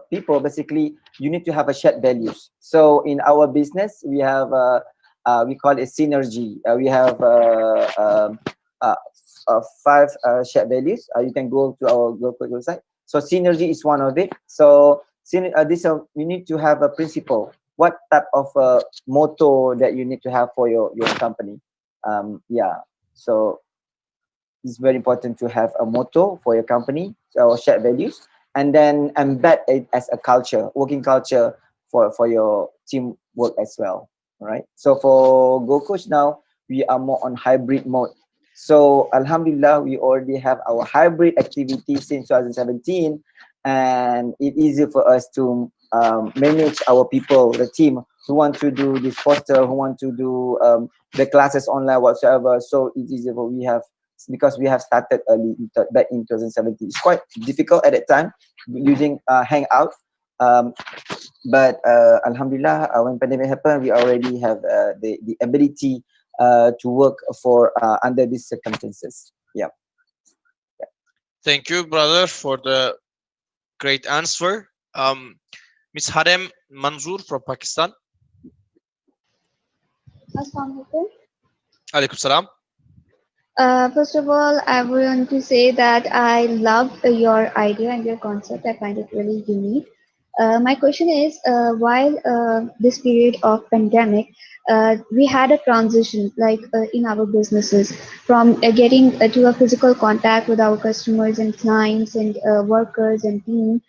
people. Basically, you need to have a shared values. So in our business, we have we call it synergy. We have 5 shared values. You can go to our local website. So synergy is one of it. So we need to have a principle. What type of motto that you need to have for your company? Yeah. So it's very important to have a motto for your company or shared values, and then embed it as a culture, working culture for your team work as well. All right. So for Go Coach now, we are more on hybrid mode. So Alhamdulillah, we already have our hybrid activity since 2017, and it's easy for us to manage our people, the team who want to do this foster, who want to do the classes online whatsoever. So it's easy for we have, because we have started early back in 2017. It's quite difficult at that time using Hangout, but Alhamdulillah, when pandemic happened, we already have the ability to work for under these circumstances. Yeah. Thank you, brother, for the great answer. Miss Harem Manzoor from Pakistan. Assalamualaikum. Alaikum salam. First of all, I want to say that I love your idea and your concept. I find it really unique. My question is, while this period of pandemic, we had a transition, like in our businesses, from getting to a physical contact with our customers and clients and workers and team.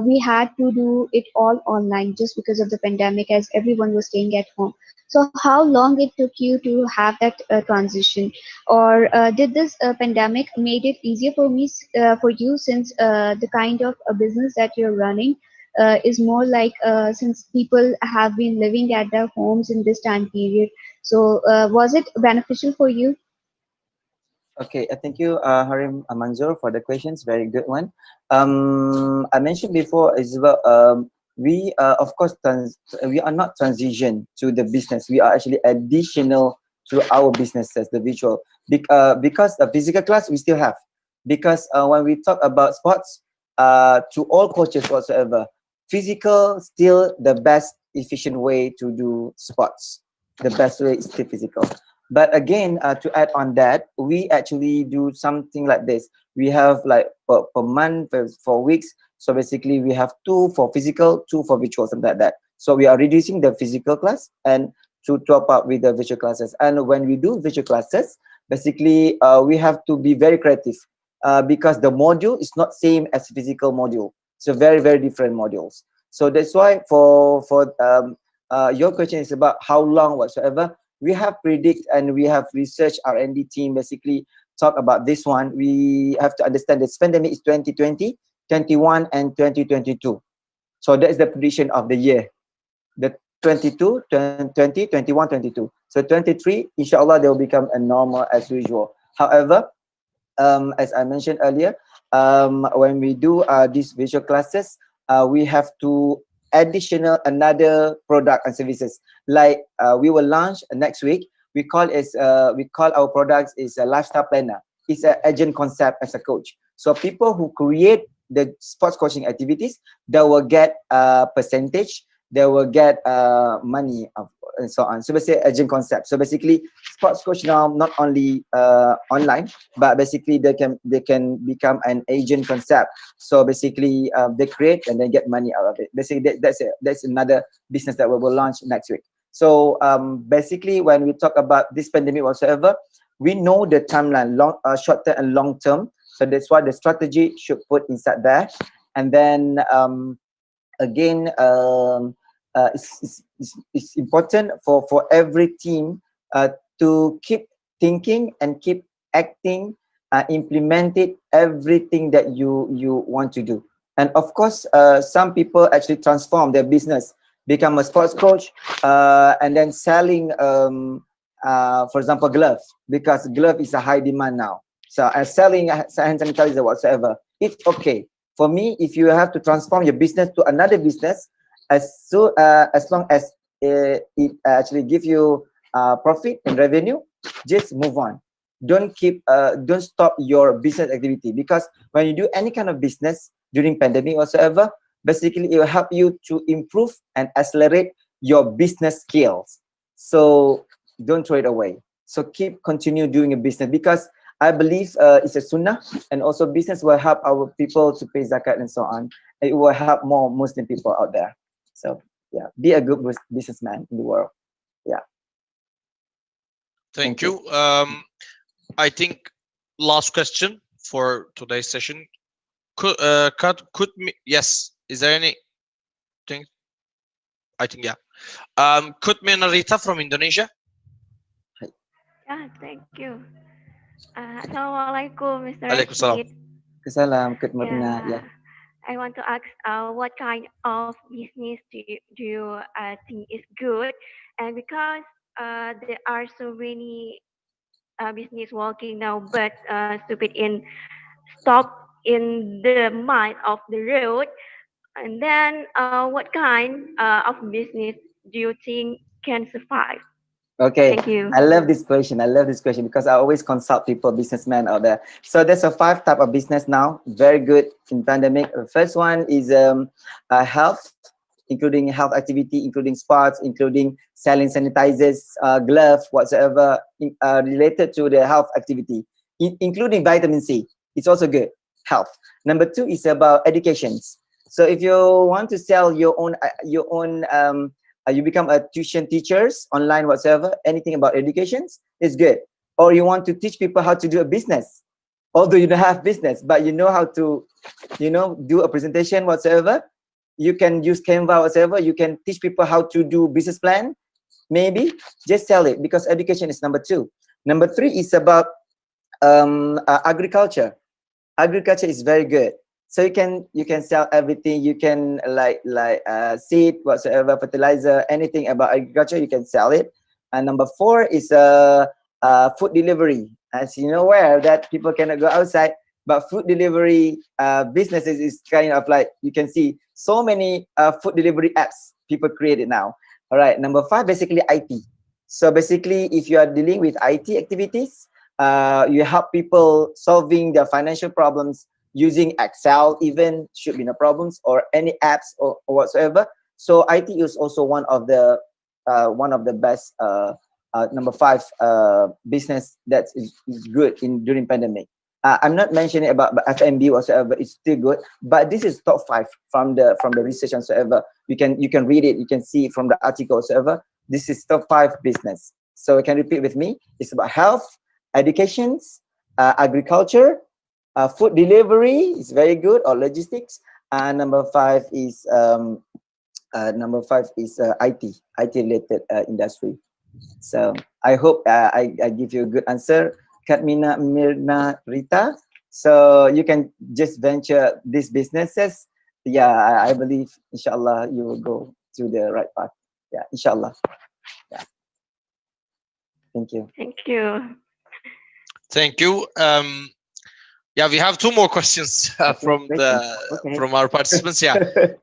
We had to do it all online just because of the pandemic, as everyone was staying at home. So, how long it took you to have that transition, or did this pandemic made it easier for you, since the kind of business that you're running is more like since people have been living at their homes in this time period, so was it beneficial for you? Okay, thank you, Harim Manzoor, for the questions. Very good one. I mentioned before as well. We of course we are not transition to the business. We are actually additional to our businesses, the virtual. Because the physical class we still have. Because when we talk about sports, to all coaches whatsoever, physical still the best efficient way to do sports. The best way is still physical. But again, to add on that, we actually do something like this. We have like per month, for weeks. So basically, we have 2 for physical, 2 for virtual, something like that. So we are reducing the physical class and to top up with the virtual classes. And when we do virtual classes, basically, we have to be very creative because the module is not same as physical module. So very, very different modules. So that's why for your question is about how long whatsoever. We have predict and we have research R&D team basically talk about this one. We have to understand that pandemic is 2020, 21, and 2022. So that is the prediction of the year. The 22, 20, 21, 22. So 23, inshallah, they will become a normal as usual. However, as I mentioned earlier, when we do these visual classes, we have to additional another product and services, like we will launch next week. We call our products is a lifestyle planner. It's an agent concept as a coach. So people who create the sports coaching activities, they will get a percentage, they will get money and so on. So basically agent concept. So basically sports coach now not only online, but basically they can become an agent concept. So basically they create and then get money out of it. Basically that's another business that we will launch next week. So basically when we talk about this pandemic whatsoever, we know the timeline, short term and long term. So that's why the strategy should put inside there. And then again, it's important for every team to keep thinking and keep acting, implemented everything that you want to do. And of course, some people actually transform their business, become a sports coach, and then selling, for example, glove, because glove is a high demand now. So selling hand sanitizer whatsoever, it's okay. For me, if you have to transform your business to another business, as long as it actually give you profit and revenue, just move on. Don't stop your business activity, because when you do any kind of business during pandemic whatsoever, basically it will help you to improve and accelerate your business skills. So don't throw it away. So continue doing a business, because I believe it's a sunnah, and also business will help our people to pay zakat and so on. It will help more Muslim people out there. So yeah, be a good businessman in the world. Yeah. Thank you. I think last question for today's session. Yes. Is there any thing? I think yeah. Kutmi Rita from Indonesia. Yeah, thank you. Assalamualaikum, Mr. Waalaikumsalam. Rashid. Salam, Kut Murna. Yeah. I want to ask, what kind of business do you think is good? And because there are so many business working now, but stupid in stop in the mid of the road, and then what kind of business do you think can survive? Okay, Thank you. I love this question. I love this question because I always consult people, businessmen out there. So there's a 5 type of business now, very good in pandemic. The first one is health, including health activity, including sports, including selling sanitizers, gloves, whatsoever related to the health activity, including vitamin C. It's also good, health. Number 2 is about educations. So if you want to sell your own you become a tuition teachers online whatsoever, anything about educations is good. Or you want to teach people how to do a business, although you don't have business, but you know how to do a presentation whatsoever, you can use Canva whatsoever, you can teach people how to do business plan. Maybe just sell it, because education is number 2. Number 3 is about agriculture. Agriculture is very good. So you can sell everything. You can like seed whatsoever, fertilizer, anything about agriculture, you can sell it. And number 4 is food delivery. As you know, aware that people cannot go outside, but food delivery businesses is kind of like, you can see so many food delivery apps people created now. All right, number 5 basically IT. So basically, if you are dealing with IT activities, you help people solving their financial problems using Excel, even should be no problems, or any apps or whatsoever. So IT is also one of the best number 5 business that is good during pandemic. I'm not mentioning about F&B whatsoever, it's still good, but this is top 5 from the research and whatsoever. You can read it, you can see from the article whatsoever. This is top 5 business. So you can repeat with me. It's about health, educations, agriculture, food delivery is very good, or logistics. Number 5 is IT related industry. So I hope I give you a good answer, Katmina Mirna Rita. So you can just venture these businesses. Yeah, I believe inshallah you will go to the right path. Yeah, inshallah. Yeah. Thank you. Thank you. Thank you. Yeah, we have 2 more questions from our participants. Yeah,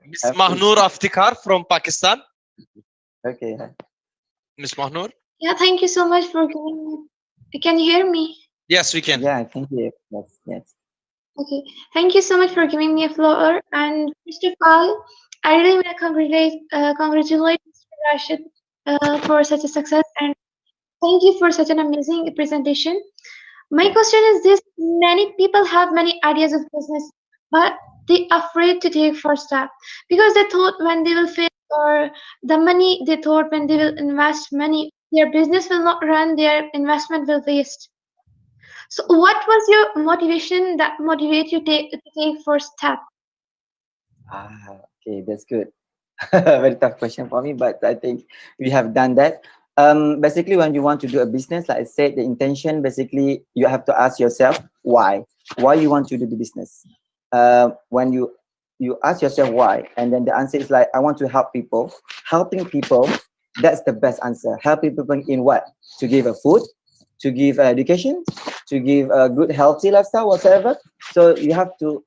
Ms. Mahnoor Aftikar from Pakistan. Okay. Ms. Mahnoor. Yeah, thank you so much for giving me. Can you hear me? Yes, we can. Yeah, I can hear. Yes. Okay, thank you so much for giving me a floor. And first of all, I really want to congratulate Mr. Rashid for such a success, and thank you for such an amazing presentation. My question is this: many people have many ideas of business, but they afraid to take first step because they thought when they will fail or the money they thought when they will invest money, their business will not run, their investment will waste. So, what was your motivation that motivate you to take first step? Okay, that's good. Very tough question for me, but I think we have done that. Basically, when you want to do a business, like I said, the intention basically you have to ask yourself why you want to do the business. When you ask yourself why, and then the answer is like I want to help people. Helping people, that's the best answer. Helping people in what? To give a food, to give education, to give a good healthy lifestyle, whatever. So you have to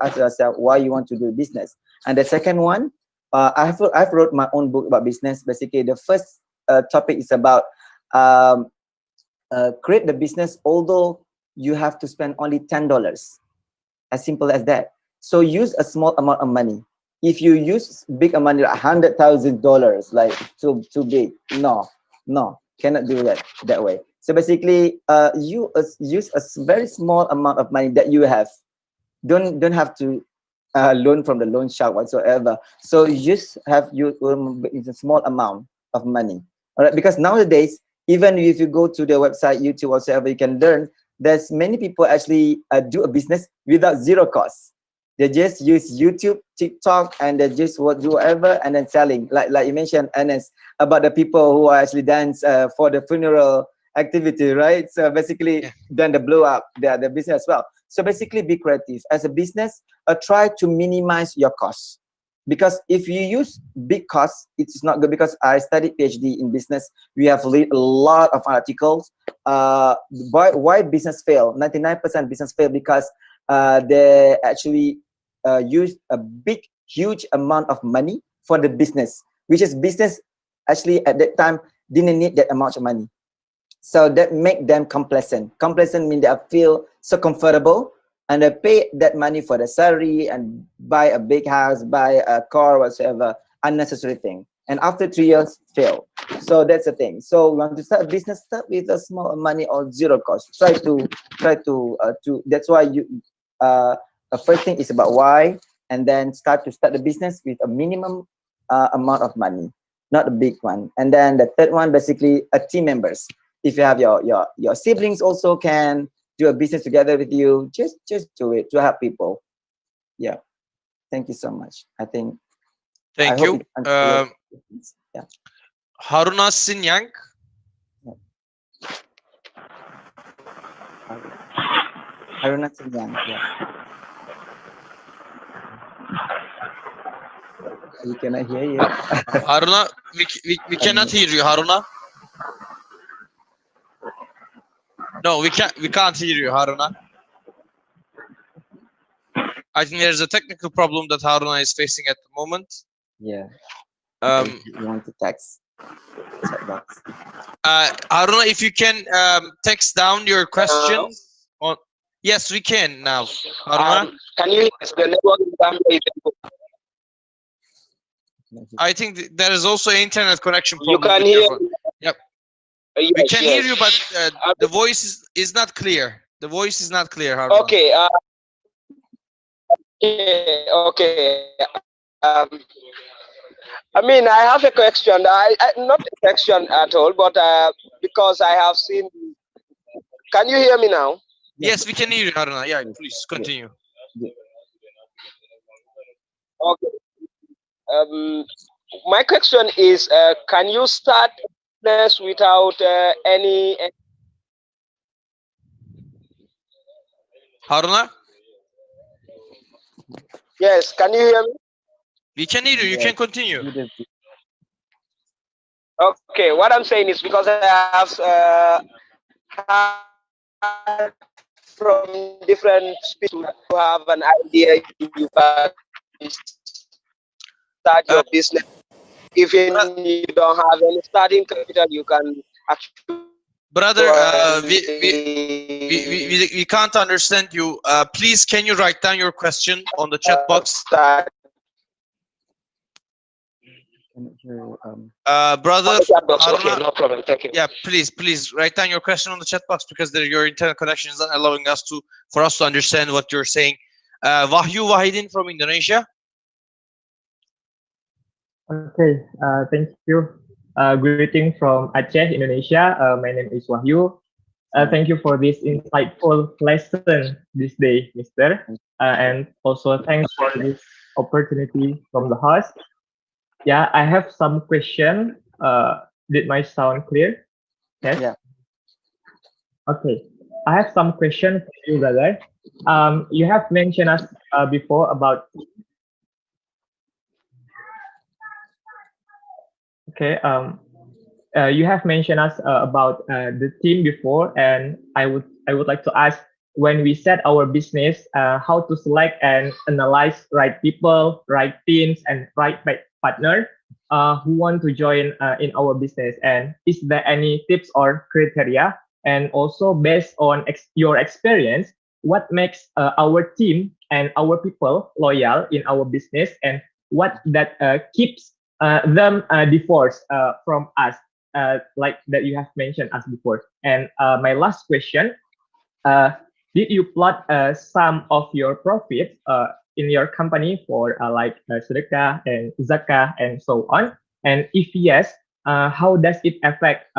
ask yourself why you want to do business. And the second one, I've wrote my own book about business. Basically, the first topic is about um, create the business, although you have to spend only $10. As simple as that. So use a small amount of money. If you use big amount, like $100,000, like too big, no, cannot do that way. So basically, you use a very small amount of money that you have. Don't have to loan from the loan shark whatsoever. So you just have it's a small amount of money. All right, because nowadays, even if you go to the website, YouTube, whatsoever, you can learn. There's many people actually do a business without zero cost. They just use YouTube, TikTok, and they just do whatever and then selling. Like you mentioned, Ernest, about the people who are actually dance for the funeral activity, right? So basically, Yeah. then they blow up their business as well. So basically, be creative as a business. Try to minimize your costs, because if you use big costs, it's not good. Because I studied PhD in business, we have read a lot of articles. Why business fail? 99% business fail because they actually use a big, huge amount of money for the business, which is business actually at that time didn't need that amount of money. So that make them complacent. Complacent means they feel so comfortable and they pay that money for the salary and buy a big house, buy a car, whatsoever, unnecessary thing. And after 3 years, fail. So that's the thing. So we want to start a business, start with a small money or zero cost. Try to. That's why you. The first thing is about why, and then start the business with a minimum amount of money, not a big one. And then the third one, basically, a team members. If you have your siblings also can do a business together with you, just do it to help people. Yeah, thank you so much. I Thank hope you. it answers your questions. Yeah. Haruna Sinyang. Haruna Sinyang, yeah. We cannot hear you. Haruna, we cannot hear you, Haruna. No, we can't hear you, Haruna. I think there's a technical problem that Haruna is facing at the moment. Yeah. You want to text chat box. Haruna, if you can text down your questions on. Yes, we can now. Haruna, can you hear the network in Gambia I think there is also an internet connection you problem can with your hear phone. Yep. yes, We can hear yes. you, but the voice is not clear. The voice is not clear, Haruna. Okay, okay. I mean, I have a question. Not a question at all, but because I have seen. Can you hear me now? Yes, we can hear you, Haruna. Yeah, please continue. Okay. My question is, can you start business without any? Haruna? Yes, can you hear me? We can hear you. You can continue. Okay, what I'm saying is because I have heard from different speakers who have an idea, you can start your business. Even you don't have any starting capital, you can actually Brother, we can't understand you. Please, can you write down your question on the chat box? Brother, okay, no problem. Thank you. yeah, please write down your question on the chat box, because your internet connection is not allowing us for us to understand what you're saying. Wahyu Wahidin from Indonesia. Okay, thank you. Greeting from Aceh, Indonesia. My name is Wahyu. Thank you for this insightful lesson this day, Mister. And also thanks for this opportunity from the host. Yeah, I have some question. Did my sound clear? Yes. Yeah. Okay. I have some question for you, brother. You have mentioned us before about. Okay. You have mentioned us about the team before, and I would like to ask, when we set our business, how to select and analyze right people, right teams, and right partner who want to join in our business, and is there any tips or criteria? And also based on your experience, what makes our team and our people loyal in our business, and what that keeps them divorced from us, like that you have mentioned us before. And my last question, did you plot some of your profits in your company for like sedekah and zakah and so on? And if yes, how does it affect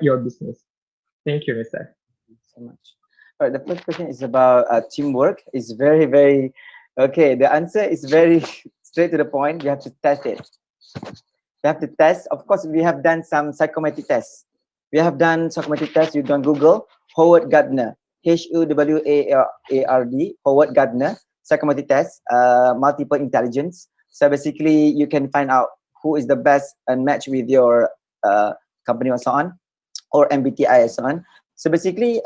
your business? Thank you, Mister. Thank you so much. All right, the first question is about teamwork. It's very okay. The answer is very straight to the point. You have to test it. You have to test. Of course, we have done some psychometric tests. We have done psychometric tests. You can Google Howard Gardner, HUWARD, Howard Gardner psychometric test, multiple intelligence. So basically, you can find out who is the best and match with your company and so on, or MBTI and so on. So basically,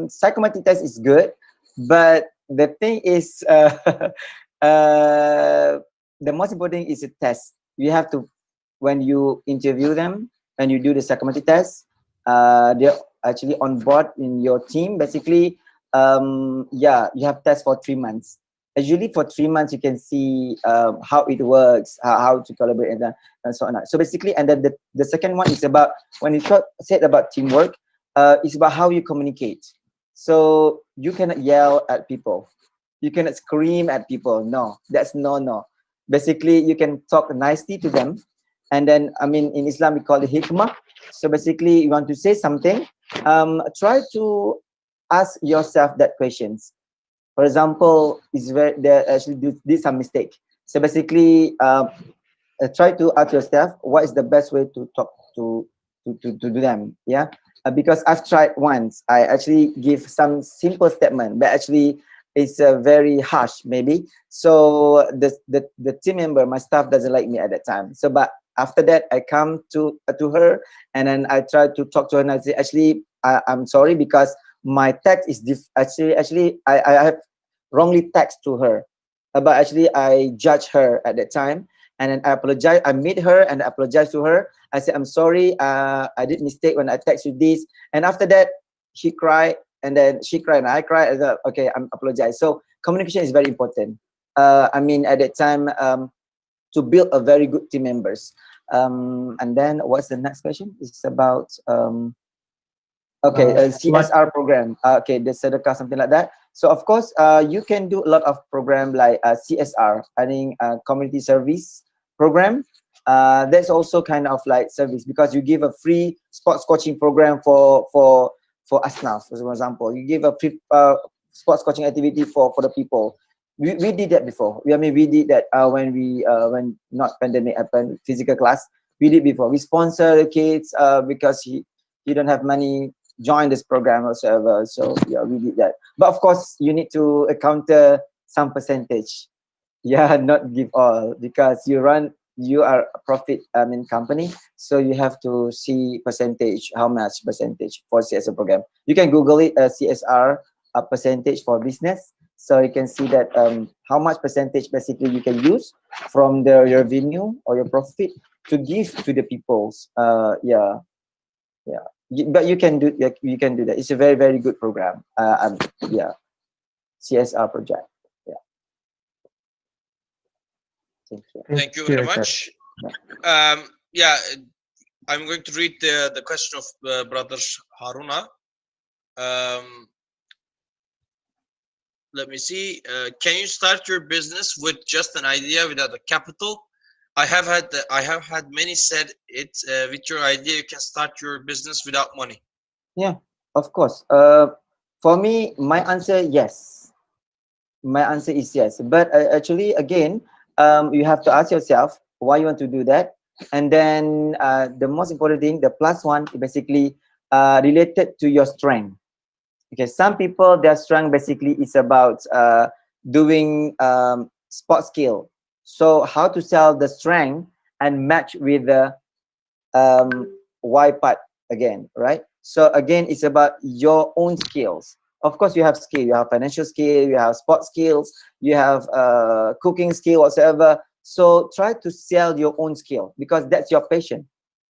psychometric test is good, but the thing is, the most important thing is a test. You have to, when you interview them, when you do the psychometric test, they're actually on board in your team. Basically, yeah, you have tests for 3 months. Usually for 3 months, you can see how it works, how to collaborate and so on. So basically, and then the second one is about, when you said about teamwork, it's about how you communicate. So you cannot yell at people. You cannot scream at people. No, that's no. Basically, you can talk nicely to them. And then, I mean, in Islam, we call it hikmah. So basically, you want to say something, try to ask yourself that questions. For example, they actually did some mistake. So basically, try to ask yourself, what is the best way to talk to them? Yeah, because I've tried once. I actually give some simple statement, but actually it's very harsh, maybe. So the team member, my staff, doesn't like me at that time. So, but after that, I come to her, and then I try to talk to her, and I say, actually, I'm sorry, because my text is actually I have wrongly text to her, but actually I judge her at that time, and then I apologize. I meet her and I apologize to her. I said, I'm sorry, I did mistake when I text you this. And after that, she cried, and then she cried and I cried. And then, okay, I'm apologize. So communication is very important. I mean, at that time, to build a very good team members. And then what's the next question? It's about okay, CSR program. Okay, the sedekah, something like that. So of course, you can do a lot of program like CSR, I think community service program. That's also kind of like service, because you give a free sports coaching program for Asnaf, for example. You give a free sports coaching activity for the people. We did that before. I mean, we did that when not pandemic happened, physical class. We did before. We sponsor the kids because you don't have money, join this program or whatever. So yeah, we did that. But of course, you need to counter some percentage. Yeah, not give all, because you are a profit company, so you have to see percentage, how much percentage for CSR program. You can Google it, CSR percentage for business. So you can see that how much percentage basically you can use from your revenue or your profit to give to the people's. Yeah. But you can do, you can do that. It's a very, very good program. Yeah, CSR project. Yeah. Thank you. Thank you very much. Yeah, I'm going to read the question of brother Haruna. Let me see. Can you start your business with just an idea without a capital? I have had many said it. With your idea, you can start your business without money. Yeah, of course. For me, my answer yes. My answer is yes. But actually, again, you have to ask yourself why you want to do that, and then the most important thing, the plus one, is basically related to your strength. Okay, some people, their strength basically is about doing sport skill. So how to sell the strength and match with the why part again, right? So again, it's about your own skills. Of course, you have skill, you have financial skill, you have sport skills, you have cooking skill, whatsoever. So try to sell your own skill because that's your passion.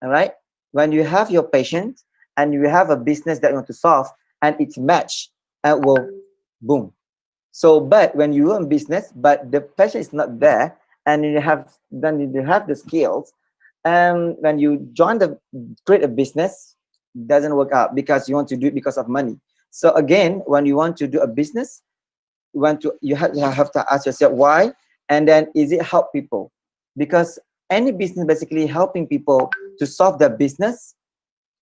All right. When you have your passion and you have a business that you want to solve and it's match, and will boom. So, but when you run business, but the passion is not there, and you have the skills, and when you join the create a business, doesn't work out because you want to do it because of money. So again, when you want to do a business, you have to ask yourself why, and then is it help people? Because any business basically helping people to solve their business,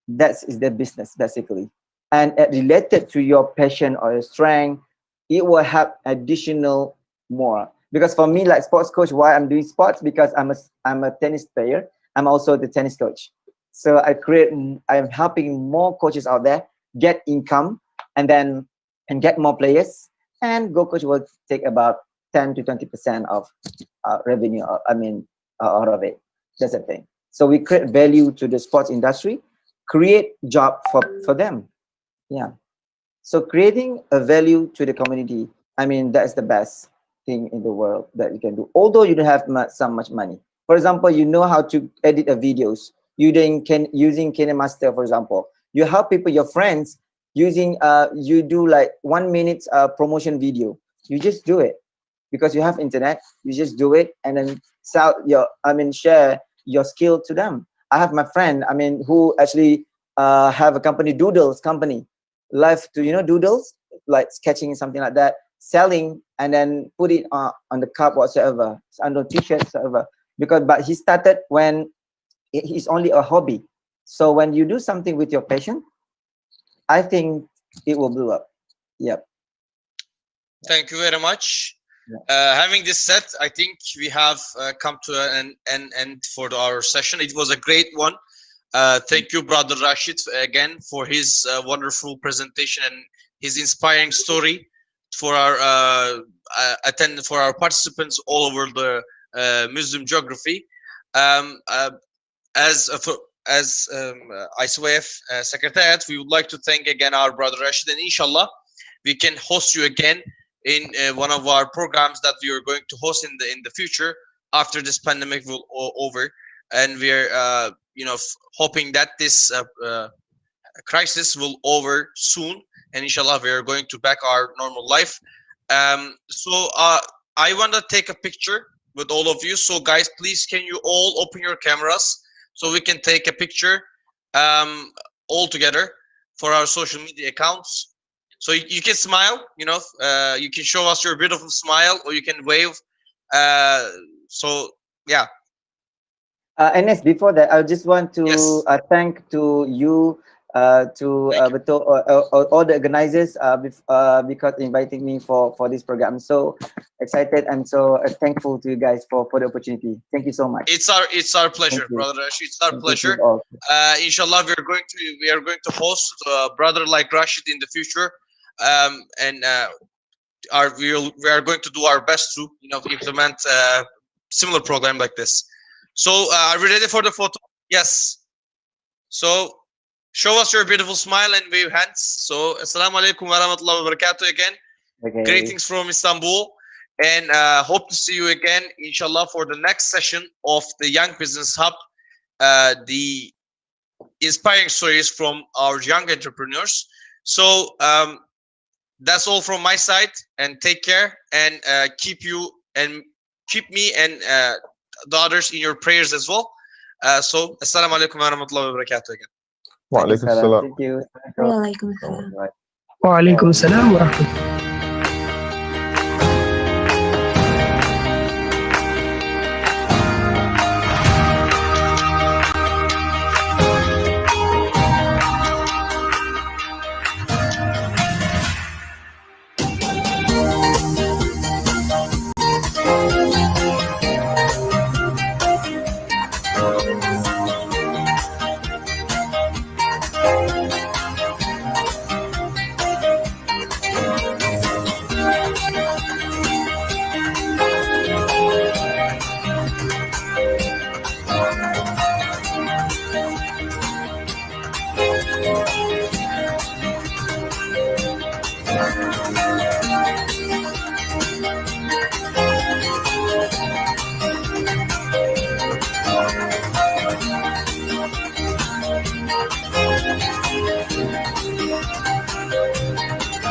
that is their business basically, and related to your passion or your strength, it will have additional more. Because for me, like sports coach, why I'm doing sports, because I'm a tennis player. I'm also the tennis coach. So I'm helping more coaches out there get income, and then and get more players. And Go Coach will take about 10 to 20% of revenue. Out of it. That's the thing. So we create value to the sports industry, create job for them. Yeah. So creating a value to the community, that's the best thing in the world that you can do. Although you don't have much money. For example, you know how to edit a videos using KineMaster, for example. You help people, your friends, using you do like 1 minute promotion video. You just do it because you have internet. You just do it and then share your skill to them. I have my friend, who actually have a company, Doodles company, live to doodles, like sketching something like that, selling, and then put it on the cup whatsoever, under t-shirts whatsoever. But he started when it's only a hobby. So when you do something with your passion, I think it will blow up. Yep. Thank you very much. Having this said, I think we have come to an end for our session. It was a great one. Thank you, brother Rashid, again for his wonderful presentation and his inspiring story for our for our participants all over the Muslim geography. As ICYF Secretariat, we would like to thank again our brother Rashid, and inshallah we can host you again in one of our programs that we are going to host in the future after this pandemic will over, and we're hoping that this crisis will over soon, and inshallah we are going to back our normal life. So I want to take a picture with all of you. So guys, please can you all open your cameras so we can take a picture all together for our social media accounts. So you can smile, you can show us your beautiful smile, or you can wave. So yeah. Enes, before that, I just want to Yes. Thank to you, all the organizers because inviting me for this program. I'm so excited and so thankful to you guys for the opportunity. Thank you so much. It's our pleasure, brother Rashid. It's our pleasure. Inshallah, we are going to host a brother like Rashid in the future, and we are going to do our best to implement a similar program like this. So are we ready for the photo? Yes. So show us your beautiful smile and wave hands. So assalamu alaikum wa rahmatullahi wa barakatuh again. Okay. Greetings from Istanbul, and hope to see you again inshallah for the next session of the Young Business Hub, the inspiring stories from our young entrepreneurs. So that's all from my side, and take care, and keep me and the others in your prayers as well. So assalamu alaikum wa rahmatullahi wa barakatuh again. Wa alaikum salam. Thank you. Waalaikumsalam. Waalaikumsalam warahmatullahi.